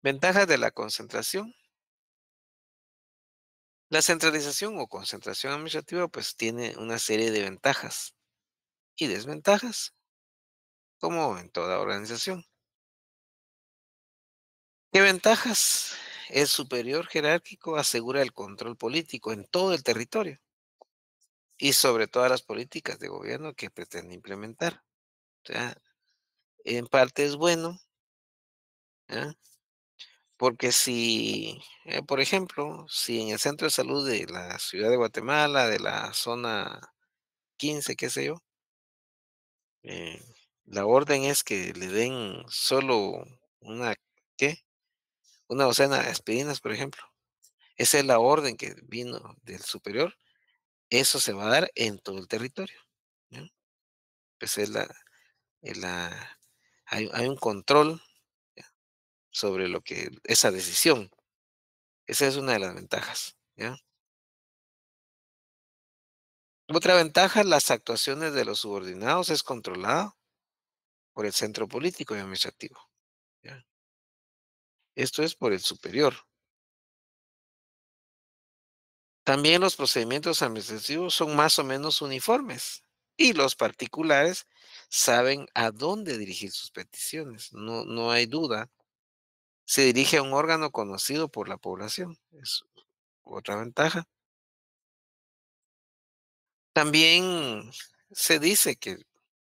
Ventajas de la concentración. La centralización o concentración administrativa pues tiene una serie de ventajas y desventajas, como en toda organización. ¿Qué ventajas? El superior jerárquico asegura el control político en todo el territorio y sobre todas las políticas de gobierno que pretende implementar. O sea, en parte es bueno, ¿ya? Porque si, por ejemplo, si en el centro de salud de la ciudad de Guatemala, de la zona 15, qué sé yo, eh, la orden es que le den solo una, ¿qué? Una docena de aspirinas, por ejemplo. Esa es la orden que vino del superior. Eso se va a dar en todo el territorio, ¿ya? Pues es la, hay un control, ¿ya? Sobre lo que, esa decisión. Esa es una de las ventajas, ¿ya? Otra ventaja, las actuaciones de los subordinados es controlada por el centro político y administrativo, ¿ya? Esto es por el superior. También los procedimientos administrativos son más o menos uniformes y los particulares saben a dónde dirigir sus peticiones. No hay duda. Se dirige a un órgano conocido por la población. Es otra ventaja. También se dice que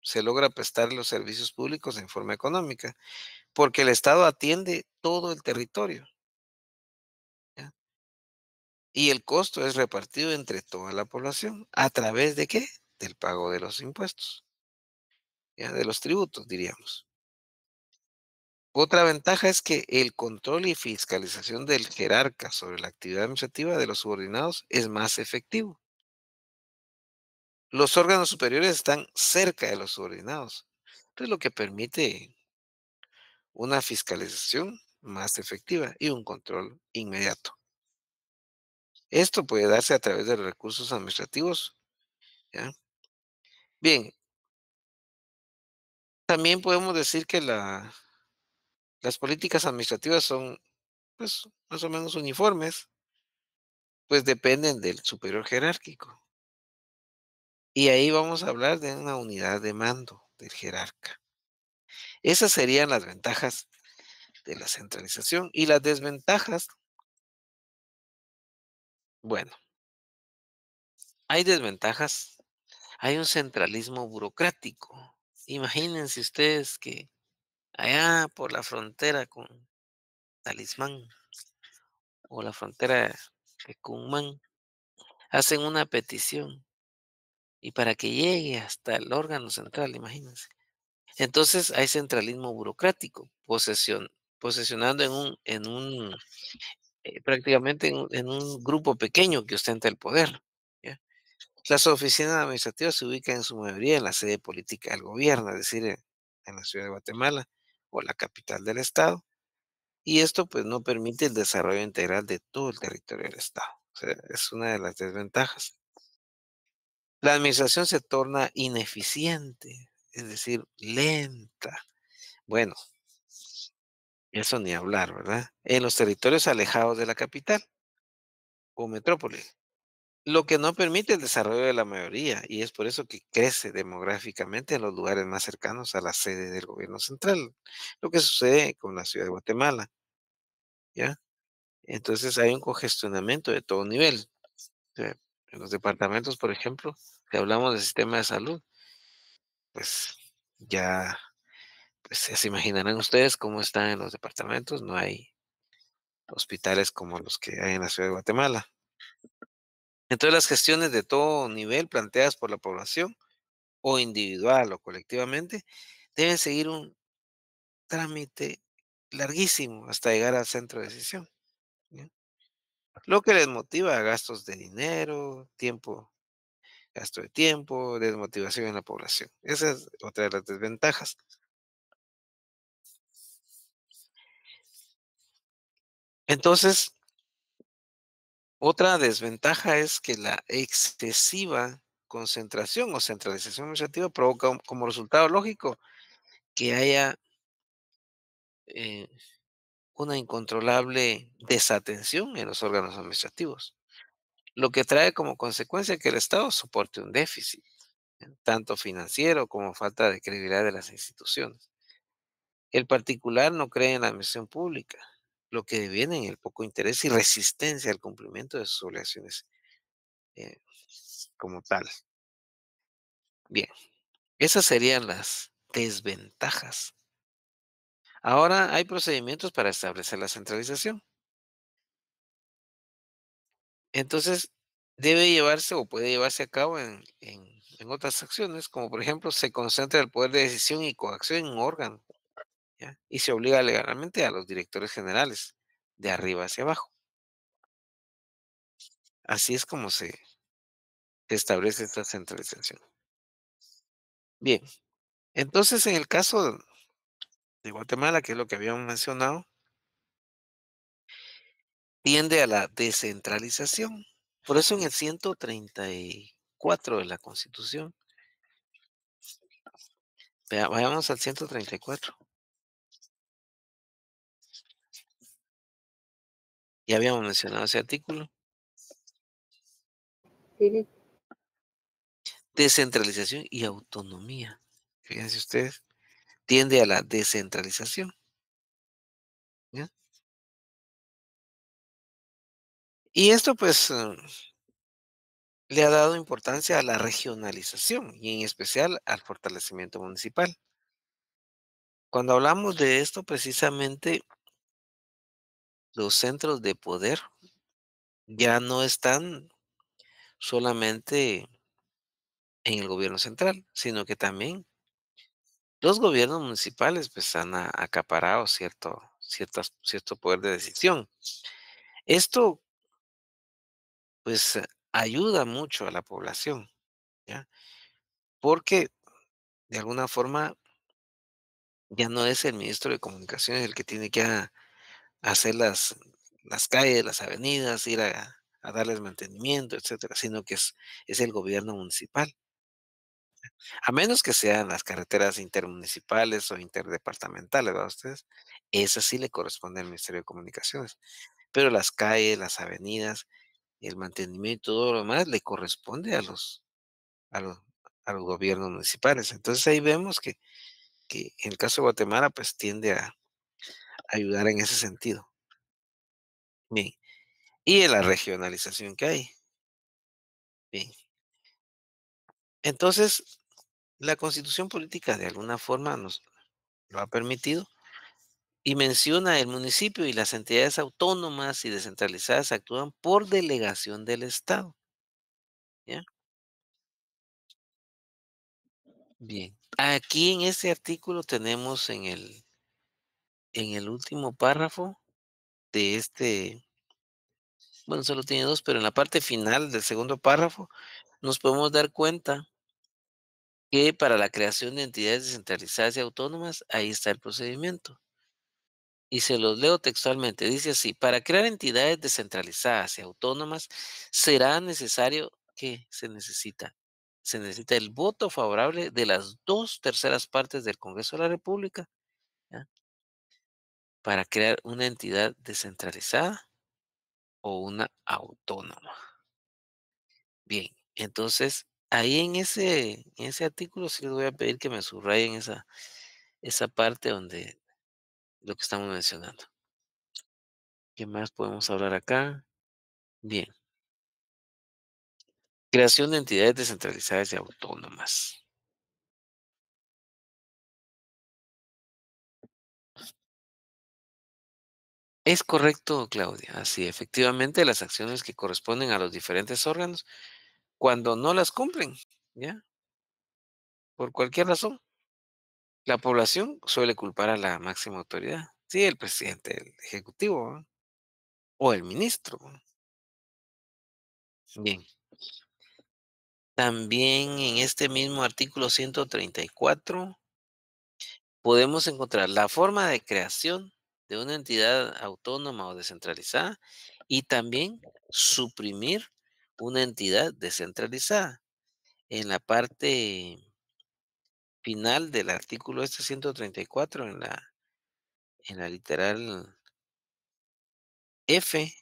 se logra prestar los servicios públicos en forma económica, porque el Estado atiende todo el territorio, ¿ya? Y el costo es repartido entre toda la población. ¿A través de qué? Del pago de los impuestos, ¿ya? De los tributos, diríamos. Otra ventaja es que el control y fiscalización del jerarca sobre la actividad administrativa de los subordinados es más efectivo. Los órganos superiores están cerca de los subordinados, entonces lo que permite una fiscalización más efectiva y un control inmediato. Esto puede darse a través de recursos administrativos, ¿ya? Bien, también podemos decir que las políticas administrativas son, pues, más o menos uniformes, pues dependen del superior jerárquico. Y ahí vamos a hablar de una unidad de mando del jerarca. Esas serían las ventajas de la centralización y las desventajas. Bueno, hay desventajas. Hay un centralismo burocrático. Imagínense ustedes que allá por la frontera con Talismán o la frontera de Cumán hacen una petición y para que llegue hasta el órgano central, imagínense. Entonces hay centralismo burocrático, posesionando prácticamente en un grupo pequeño que ostenta el poder, ¿ya? Las oficinas administrativas se ubican en su mayoría en la sede política del gobierno, es decir, en la ciudad de Guatemala o la capital del estado, y esto pues no permite el desarrollo integral de todo el territorio del estado. O sea, es una de las desventajas. La administración se torna ineficiente, es decir, lenta. Bueno, eso ni hablar, ¿verdad? En los territorios alejados de la capital o metrópoli, lo que no permite el desarrollo de la mayoría, y es por eso que crece demográficamente en los lugares más cercanos a la sede del gobierno central, lo que sucede con la ciudad de Guatemala, ¿ya? Entonces hay un congestionamiento de todo nivel. En los departamentos, por ejemplo, si hablamos del sistema de salud, pues ya, pues ya se imaginarán ustedes cómo están en los departamentos, no hay hospitales como los que hay en la ciudad de Guatemala. Entonces las gestiones de todo nivel planteadas por la población, o individual o colectivamente, deben seguir un trámite larguísimo hasta llegar al centro de decisión, ¿ya? Lo que les motiva a gastos de dinero, tiempo, gasto de tiempo, desmotivación en la población. Esa es otra de las desventajas. Entonces, otra desventaja es que la excesiva concentración o centralización administrativa provoca como resultado lógico que haya eh, una incontrolable desatención en los órganos administrativos, lo que trae como consecuencia que el Estado soporte un déficit, tanto financiero como falta de credibilidad de las instituciones. El particular no cree en la administración pública, lo que deviene en el poco interés y resistencia al cumplimiento de sus obligaciones eh, como tal. Bien, esas serían las desventajas. Ahora hay procedimientos para establecer la centralización. Entonces, debe llevarse o puede llevarse a cabo en otras acciones, como por ejemplo, se concentra el poder de decisión y coacción en un órgano, ¿ya? Y se obliga legalmente a los directores generales, de arriba hacia abajo. Así es como se establece esta centralización. Bien, entonces en el caso de Guatemala, que es lo que habíamos mencionado, tiende a la descentralización. Por eso en el 134 de la Constitución, vayamos al 134. Ya habíamos mencionado ese artículo. Sí, Descentralización y autonomía. Fíjense ustedes, tiende a la descentralización, ¿ya? Y esto pues le ha dado importancia a la regionalización y en especial al fortalecimiento municipal. Cuando hablamos de esto, precisamente los centros de poder ya no están solamente en el gobierno central, sino que también los gobiernos municipales pues han acaparado cierto poder de decisión. Esto pues ayuda mucho a la población, ¿ya? Porque de alguna forma ya no es el ministro de Comunicaciones el que tiene que hacer las calles, las avenidas, ir a darles mantenimiento, etcétera, sino que es el gobierno municipal. A menos que sean las carreteras intermunicipales o interdepartamentales, ¿verdad ustedes? Esas sí le corresponde al Ministerio de Comunicaciones. Pero las calles, las avenidas, el mantenimiento y todo lo demás le corresponde a los, a los gobiernos municipales. Entonces ahí vemos que en el caso de Guatemala, pues tiende a ayudar en ese sentido. Bien. Y en la regionalización que hay. Bien. Entonces, la constitución política de alguna forma nos lo ha permitido y menciona el municipio y las entidades autónomas y descentralizadas actúan por delegación del Estado, ¿ya? Bien. Aquí en este artículo tenemos en el último párrafo de este, bueno, solo tiene dos, pero en la parte final del segundo párrafo nos podemos dar cuenta que para la creación de entidades descentralizadas y autónomas, ahí está el procedimiento. Y se los leo textualmente. Dice así, para crear entidades descentralizadas y autónomas será necesario que se necesita el voto favorable de las 2/3 del Congreso de la República, ¿ya? Para crear una entidad descentralizada o una autónoma. Bien, entonces ahí en ese artículo sí les voy a pedir que me subrayen esa parte donde lo que estamos mencionando. ¿Qué más podemos hablar acá? Bien, creación de entidades descentralizadas y autónomas. Es correcto, Claudia. Así, efectivamente, las acciones que corresponden a los diferentes órganos, cuando no las cumplen, ¿ya? Por cualquier razón, la población suele culpar a la máxima autoridad. Sí, el presidente, el ejecutivo, ¿va? O el ministro. ¿Va? Bien. También en este mismo artículo 134 podemos encontrar la forma de creación de una entidad autónoma o descentralizada y también suprimir una entidad descentralizada. En la parte final del artículo este 134, en la literal F,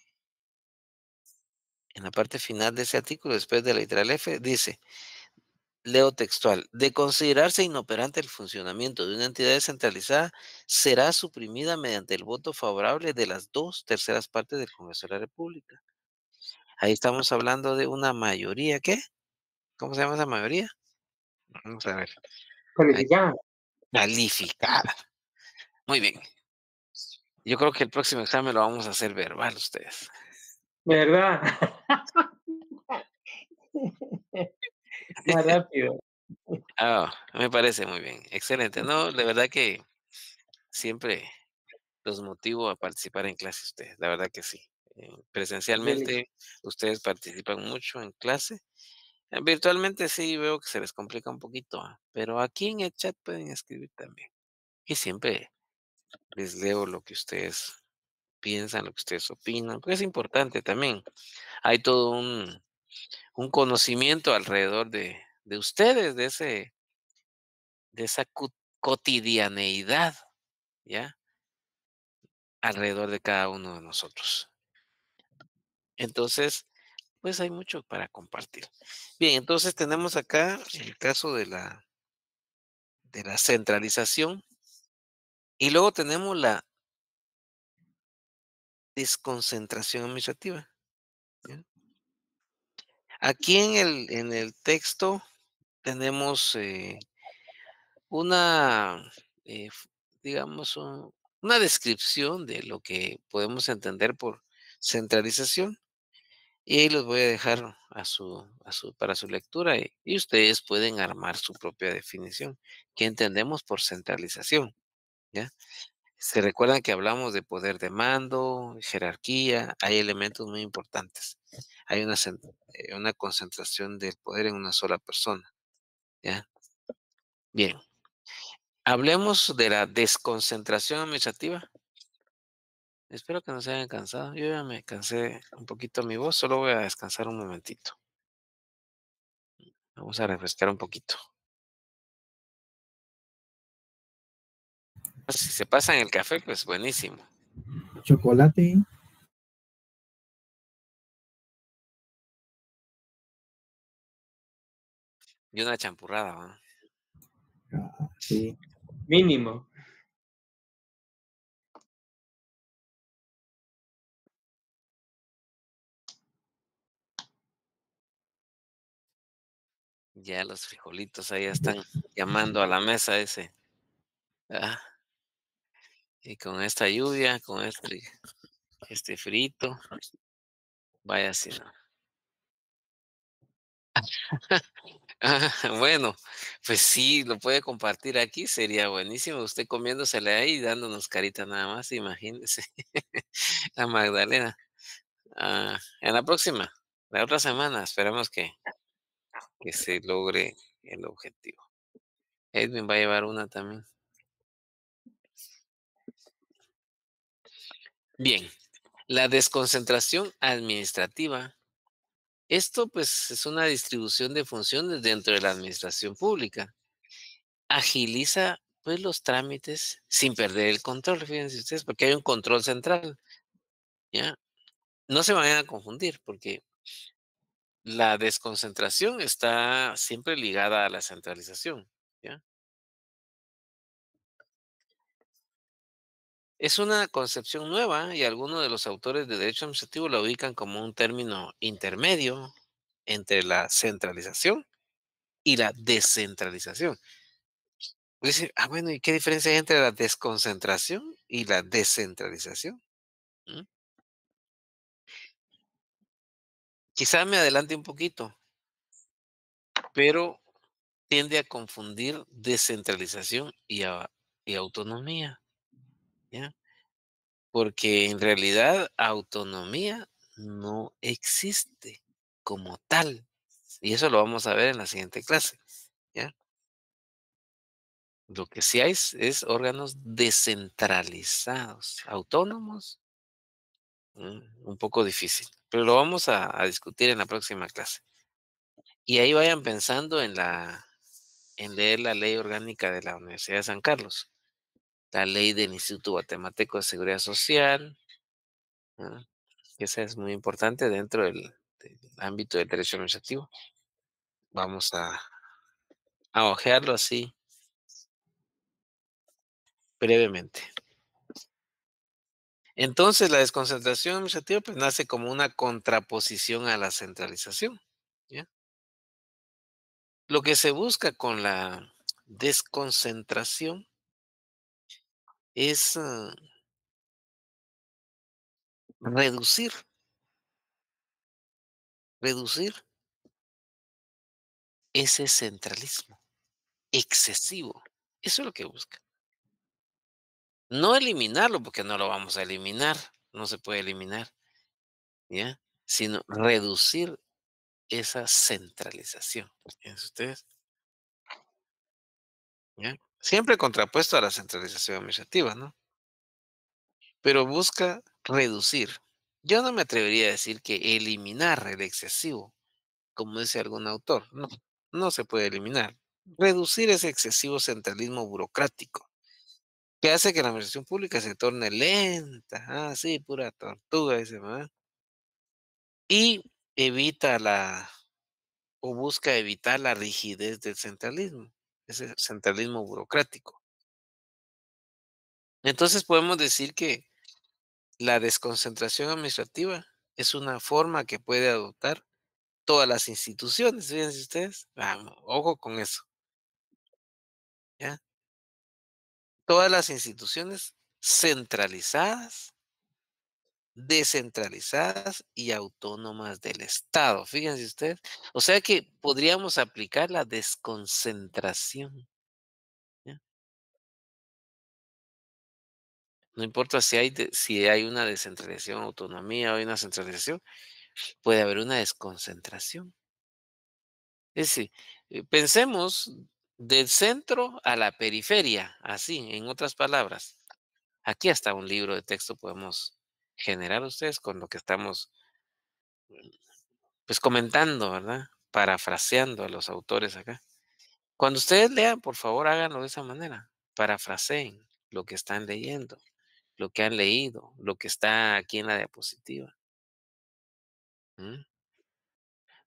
en la parte final de ese artículo, después de la literal F, dice, leo textual, de considerarse inoperante el funcionamiento de una entidad descentralizada, será suprimida mediante el voto favorable de las 2/3 del Congreso de la República. Ahí estamos hablando de una mayoría, ¿qué? ¿Cómo se llama esa mayoría? Vamos a ver. Ahí, Calificada, calificada. Muy bien. Yo creo que el próximo examen lo vamos a hacer verbal ustedes. ¿verdad? Más rápido. Ah, me parece muy bien. Excelente. No, de verdad que siempre los motivo a participar en clase ustedes, la verdad que sí. Dele. Presencialmente ustedes participan mucho en clase. Virtualmente sí veo que se les complica un poquito, pero aquí en el chat pueden escribir también. Y siempre les leo lo que ustedes piensan, lo que ustedes opinan, porque es importante también. Hay todo un conocimiento alrededor de ustedes, de esa cotidianeidad, ¿ya? Alrededor de cada uno de nosotros. Entonces, pues hay mucho para compartir. Bien, entonces tenemos acá el caso de la centralización y luego tenemos la desconcentración administrativa. ¿Ya? Aquí en el texto tenemos una, digamos, una descripción de lo que podemos entender por centralización. Y ahí los voy a dejar para su lectura y ustedes pueden armar su propia definición. ¿Qué entendemos por centralización? ¿Ya? Se recuerdan que hablamos de poder de mando, jerarquía, hay elementos muy importantes. Hay una concentración del poder en una sola persona. ¿Ya? Bien, hablemos de la desconcentración administrativa. Espero que no se hayan cansado. Yo ya me cansé un poquito mi voz, solo voy a descansar un momentito. Vamos a refrescar un poquito. Si se pasan el café, pues buenísimo. Chocolate. Y una champurrada, ¿no? Sí. Mínimo. Ya los frijolitos ahí están llamando a la mesa ese. Ah, y con esta lluvia, con este frito, vaya si no. Bueno, pues sí, lo puede compartir aquí, sería buenísimo. Usted comiéndosela ahí y dándonos carita nada más, imagínese. La Magdalena. En la otra semana, esperamos que se logre el objetivo. Edwin va a llevar una también. Bien, la desconcentración administrativa. Esto pues es una distribución de funciones dentro de la administración pública. Agiliza pues los trámites sin perder el control, fíjense ustedes, porque hay un control central, ¿ya? No se vayan a confundir, porque la desconcentración está siempre ligada a la centralización, ¿ya? Es una concepción nueva y algunos de los autores de derecho administrativo la ubican como un término intermedio entre la centralización y la descentralización. Dice, bueno, ¿y qué diferencia hay entre la desconcentración y la descentralización? ¿Mm? Quizá me adelante un poquito, pero tiende a confundir descentralización y autonomía, ¿ya? Porque en realidad autonomía no existe como tal. Y eso lo vamos a ver en la siguiente clase, ¿ya? Lo que sí hay es órganos descentralizados, autónomos, un poco difícil, pero lo vamos a discutir en la próxima clase. Y ahí vayan pensando en leer la ley orgánica de la Universidad de San Carlos, la ley del Instituto Guatemalteco de Seguridad Social, ¿ah? Esa es muy importante dentro del ámbito del derecho administrativo. Vamos a ojearlo así brevemente. Entonces, la desconcentración administrativa pues, nace como una contraposición a la centralización, ¿ya? Lo que se busca con la desconcentración es reducir, reducir ese centralismo excesivo. Eso es lo que busca. No eliminarlo, porque no lo vamos a eliminar, no se puede eliminar, ¿ya? Sino reducir esa centralización. Fíjense ustedes, ¿ya? Siempre contrapuesto a la centralización administrativa, ¿no? Pero busca reducir. Yo no me atrevería a decir que eliminar el excesivo, como dice algún autor. No, no se puede eliminar. Reducir ese excesivo centralismo burocrático que hace que la administración pública se torne lenta. Sí, pura tortuga, dice, ¿verdad? Y evita o busca evitar la rigidez del centralismo, ese centralismo burocrático. Entonces podemos decir que la desconcentración administrativa es una forma que puede adoptar todas las instituciones, fíjense ustedes. Vamos, ojo con eso, ¿ya? Todas las instituciones centralizadas, descentralizadas y autónomas del Estado, fíjense ustedes. O sea que podríamos aplicar la desconcentración, ¿ya? No importa si hay una descentralización, autonomía o hay una centralización, puede haber una desconcentración. Es decir, pensemos del centro a la periferia, así, en otras palabras. Aquí hasta un libro de texto podemos generar ustedes con lo que estamos pues comentando, ¿verdad? Parafraseando a los autores acá. Cuando ustedes lean, por favor, háganlo de esa manera. Parafraseen lo que están leyendo, lo que han leído, lo que está aquí en la diapositiva. ¿Mm?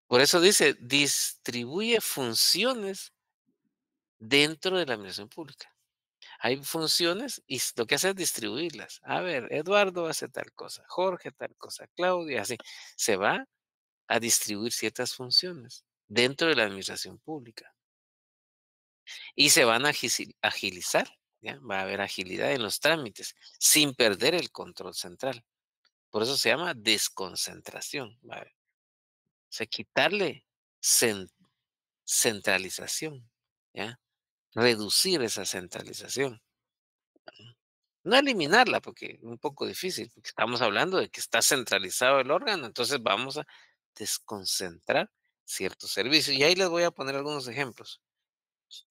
Por eso dice, distribuye funciones dentro de la administración pública. Hay funciones y lo que hace es distribuirlas. A ver, Eduardo hace tal cosa, Jorge tal cosa, Claudia, así. Se va a distribuir ciertas funciones dentro de la administración pública y se van a agilizar, ¿ya? Va a haber agilidad en los trámites sin perder el control central. Por eso se llama desconcentración. ¿Va a ver? O sea, quitarle cen- centralización, ¿ya? Reducir esa centralización. No eliminarla, porque es un poco difícil, porque estamos hablando de que está centralizado el órgano, entonces vamos a desconcentrar ciertos servicios. Y ahí les voy a poner algunos ejemplos.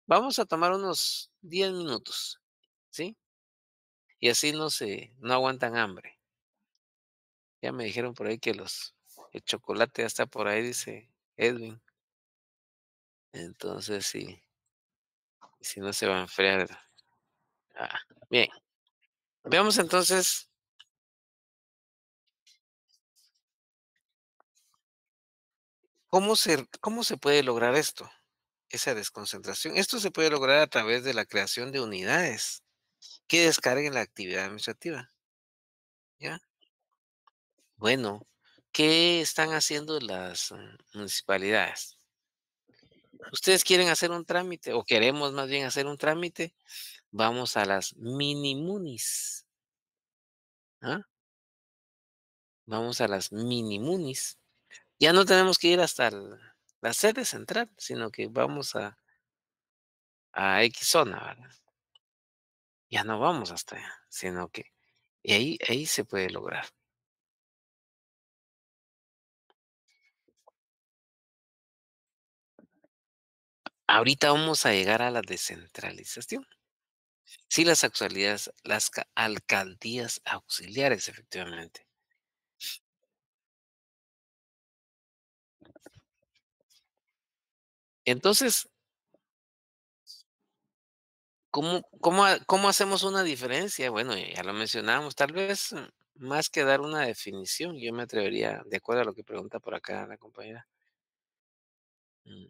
Vamos a tomar unos 10 minutos, ¿sí? Y así no aguantan hambre. Ya me dijeron por ahí que el chocolate ya está por ahí, dice Edwin. Entonces, sí, si no se va a enfriar. Ah, bien, veamos entonces cómo se puede lograr esto, esa desconcentración. Esto se puede lograr a través de la creación de unidades que descarguen la actividad administrativa, ¿ya? Bueno, ¿qué están haciendo las municipalidades? ¿Ustedes quieren hacer un trámite o queremos más bien hacer un trámite? Vamos a las mini munis, ¿ah? Vamos a las mini munis. Ya no tenemos que ir hasta la sede central, sino que vamos a X zona, ¿verdad? Ya no vamos hasta allá, sino que y ahí se puede lograr. Ahorita vamos a llegar a la descentralización. Sí, las alcaldías auxiliares, efectivamente. Entonces, ¿cómo hacemos una diferencia? Bueno, ya lo mencionamos, tal vez más que dar una definición, yo me atrevería, de acuerdo a lo que pregunta por acá la compañera, mm,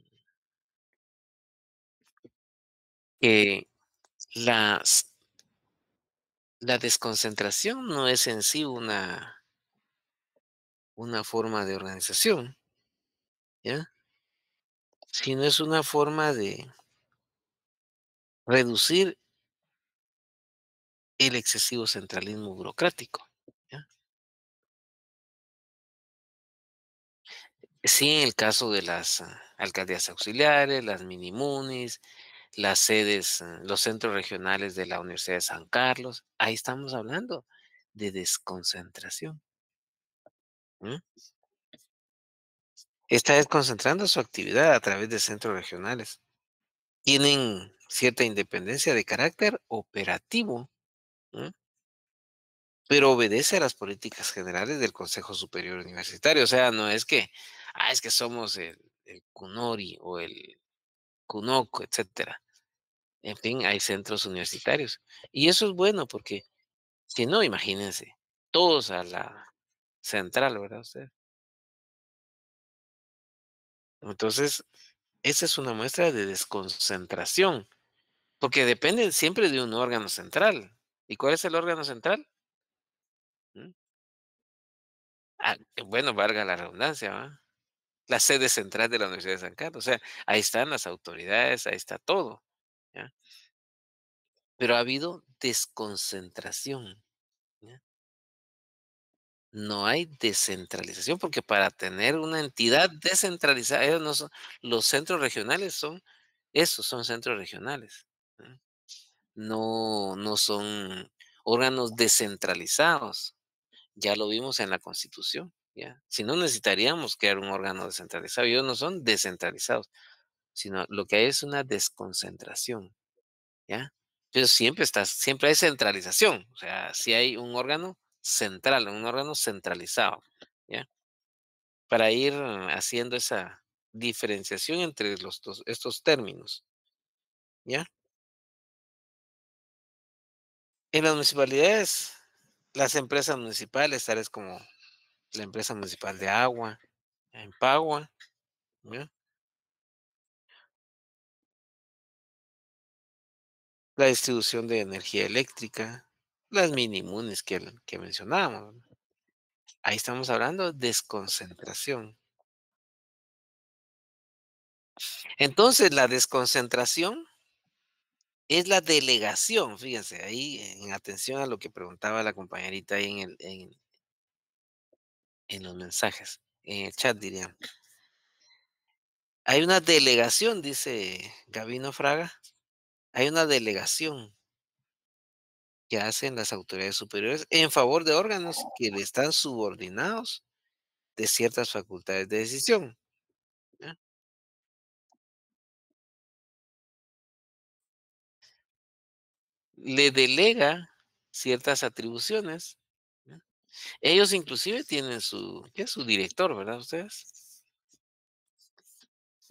que las, la desconcentración no es en sí una forma de organización, ¿ya? Sino es una forma de reducir el excesivo centralismo burocrático, ¿ya? Sí, en el caso de las alcaldías auxiliares, las minimunis, las sedes, los centros regionales de la Universidad de San Carlos, ahí estamos hablando de desconcentración. ¿M? Está desconcentrando su actividad a través de centros regionales. Tienen cierta independencia de carácter operativo, ¿m? Pero obedece a las políticas generales del Consejo Superior Universitario. O sea, no es que, es que somos el CUNORI o el CUNOCO, etcétera. En fin, hay centros universitarios. Y eso es bueno porque, si no, imagínense, todos a la central, ¿verdad usted? Entonces, esa es una muestra de desconcentración, porque depende siempre de un órgano central. ¿Y cuál es el órgano central? ¿Mm? Bueno, valga la redundancia, ¿va? La sede central de la Universidad de San Carlos. O sea, ahí están las autoridades, ahí está todo, ¿ya? Pero ha habido desconcentración, ¿ya? No hay descentralización, porque para tener una entidad descentralizada, ellos no son, los centros regionales son, esos son centros regionales, ¿no? No son órganos descentralizados. Ya lo vimos en la Constitución, ¿ya? Si no, necesitaríamos crear un órgano descentralizado. Ellos no son descentralizados, sino lo que hay es una desconcentración, ¿ya? Pero siempre hay centralización. O sea, si hay un órgano central, un órgano centralizado, ¿ya? Para ir haciendo esa diferenciación entre estos términos, ¿ya? En las municipalidades, las empresas municipales, tales como la empresa municipal de agua, Empagua, ¿ya? La distribución de energía eléctrica, las minimunis que mencionábamos, ¿no? Ahí estamos hablando de desconcentración. Entonces, la desconcentración es la delegación, fíjense, ahí en atención a lo que preguntaba la compañerita ahí en los mensajes, en el chat dirían. Hay una delegación, dice Gabino Fraga, hay una delegación que hacen las autoridades superiores en favor de órganos que le están subordinados de ciertas facultades de decisión, ¿ya? Le delega ciertas atribuciones, ¿ya? Ellos inclusive tienen ¿qué es su director, verdad ustedes?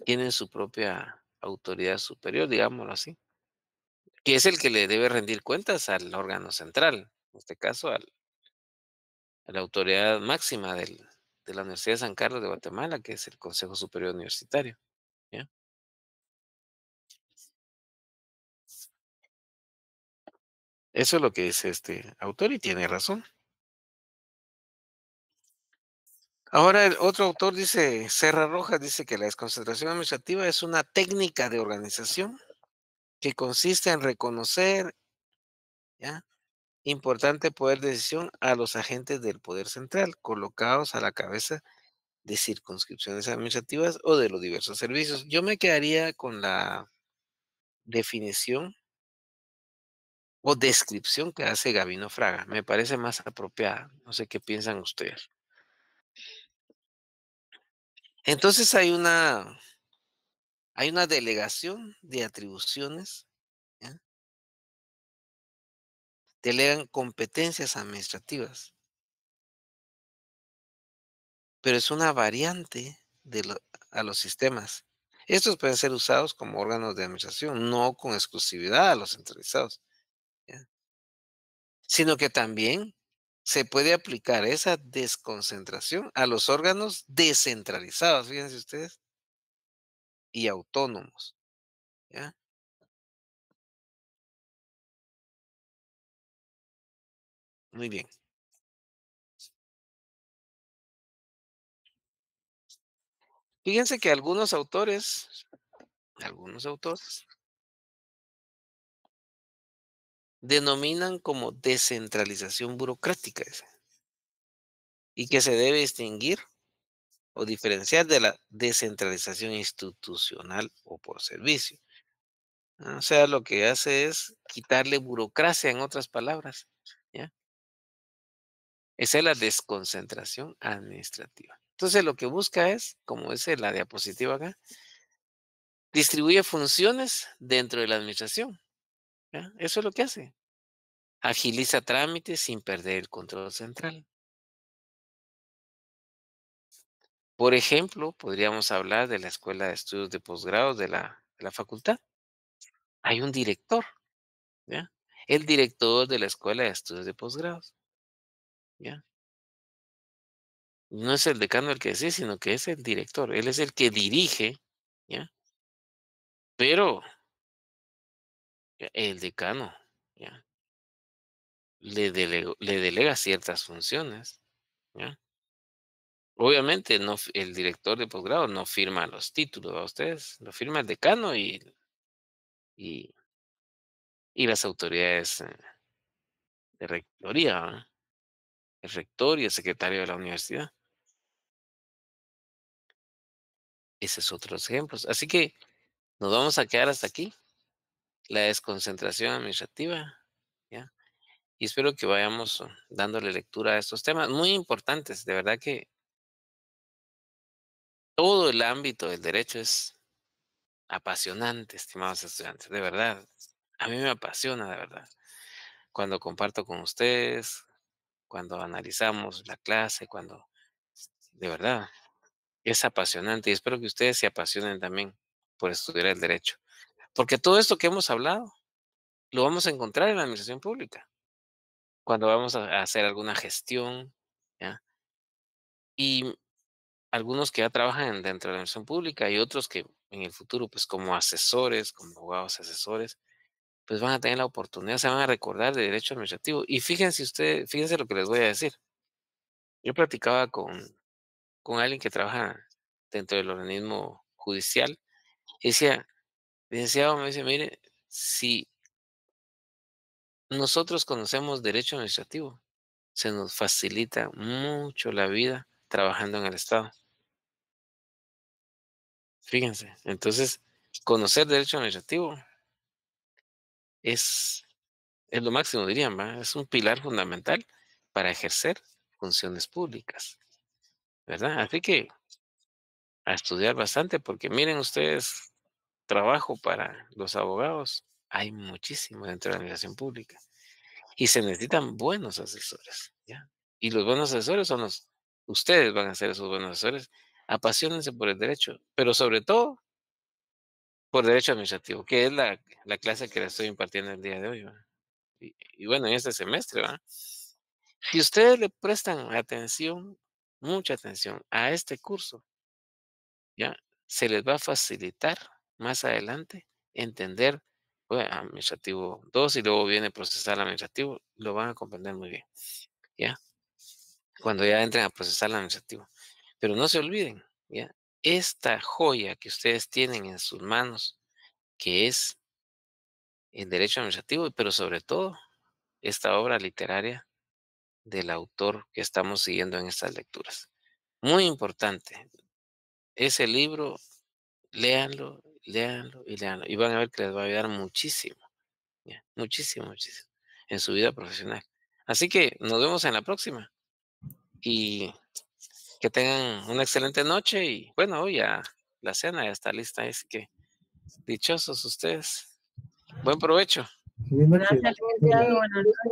Tienen su propia autoridad superior, digámoslo así, que es el que le debe rendir cuentas al órgano central, en este caso a la autoridad máxima de la Universidad de San Carlos de Guatemala, que es el Consejo Superior Universitario, ¿ya? Eso es lo que dice este autor y tiene razón. Ahora el otro autor dice, Serra Rojas dice que la desconcentración administrativa es una técnica de organización que consiste en reconocer, ¿ya?, importante poder de decisión a los agentes del poder central colocados a la cabeza de circunscripciones administrativas o de los diversos servicios. Yo me quedaría con la definición o descripción que hace Gabino Fraga. Me parece más apropiada. No sé qué piensan ustedes. Entonces hay una delegación de atribuciones, ¿ya? Delegan competencias administrativas, pero es una variante a los sistemas. Estos pueden ser usados como órganos de administración, no con exclusividad a los centralizados, ¿ya? Sino que también se puede aplicar esa desconcentración a los órganos descentralizados, fíjense ustedes, y autónomos, ¿ya? Muy bien. Fíjense que algunos autores denominan como descentralización burocrática esa, y que se debe distinguir o diferenciar de la descentralización institucional o por servicio. O sea, lo que hace es quitarle burocracia, en otras palabras, ¿ya? Esa es la desconcentración administrativa. Entonces, lo que busca es, como dice la diapositiva acá, distribuye funciones dentro de la administración, ¿ya? Eso es lo que hace. Agiliza trámites sin perder el control central. Por ejemplo, podríamos hablar de la Escuela de Estudios de Posgrado de la facultad. Hay un director, ¿ya? El director de la Escuela de Estudios de Posgrados, ¿ya? No es el decano el que decide, sino que es el director. Él es el que dirige, ¿ya? Pero el decano, ¿ya?, le delega ciertas funciones, ¿ya? Obviamente, el director de posgrado no firma los títulos a ustedes, lo firma el decano y, y las autoridades de rectoría, ¿verdad? El rector y el secretario de la universidad. Ese es otro ejemplo. Así que nos vamos a quedar hasta aquí. La desconcentración administrativa, ¿ya? Y espero que vayamos dándole lectura a estos temas muy importantes. De verdad que todo el ámbito del derecho es apasionante, estimados estudiantes. De verdad, a mí me apasiona, de verdad. Cuando comparto con ustedes, cuando analizamos la clase, de verdad, es apasionante y espero que ustedes se apasionen también por estudiar el derecho. Porque todo esto que hemos hablado lo vamos a encontrar en la administración pública, cuando vamos a hacer alguna gestión, ¿ya? Y algunos que ya trabajan dentro de la administración pública y otros que en el futuro, pues como asesores, como abogados asesores, pues van a tener la oportunidad, se van a recordar de derecho administrativo. Y fíjense lo que les voy a decir. Yo platicaba con alguien que trabaja dentro del organismo judicial y decía, licenciado, me dice, mire, si nosotros conocemos derecho administrativo, se nos facilita mucho la vida trabajando en el Estado. Fíjense, entonces, conocer derecho administrativo es lo máximo, dirían, ¿va? Es un pilar fundamental para ejercer funciones públicas, ¿verdad? Así que a estudiar bastante, porque miren ustedes, trabajo para los abogados, hay muchísimo dentro de la administración pública y se necesitan buenos asesores, ¿ya? Y los buenos asesores son ustedes van a ser esos buenos asesores. Apasionense por el derecho, pero sobre todo por derecho administrativo, que es la clase que le estoy impartiendo el día de hoy, ¿va? Y bueno, en este semestre, ¿va? Si ustedes le prestan atención, mucha atención a este curso, ¿ya? Se les va a facilitar más adelante entender, bueno, administrativo 2 y luego viene procesal administrativo, lo van a comprender muy bien, ¿ya? Cuando ya entren a procesar administrativo. Pero no se olviden, ¿ya? Esta joya que ustedes tienen en sus manos, que es el derecho administrativo, pero sobre todo esta obra literaria del autor que estamos siguiendo en estas lecturas. Muy importante. Ese libro, léanlo, léanlo y léanlo. Y van a ver que les va a ayudar muchísimo, ¿ya? Muchísimo, muchísimo en su vida profesional. Así que nos vemos en la próxima. Y que tengan una excelente noche. Y bueno, hoy ya la cena ya está lista. Así que dichosos ustedes. Buen provecho. Buenas noches. Sí,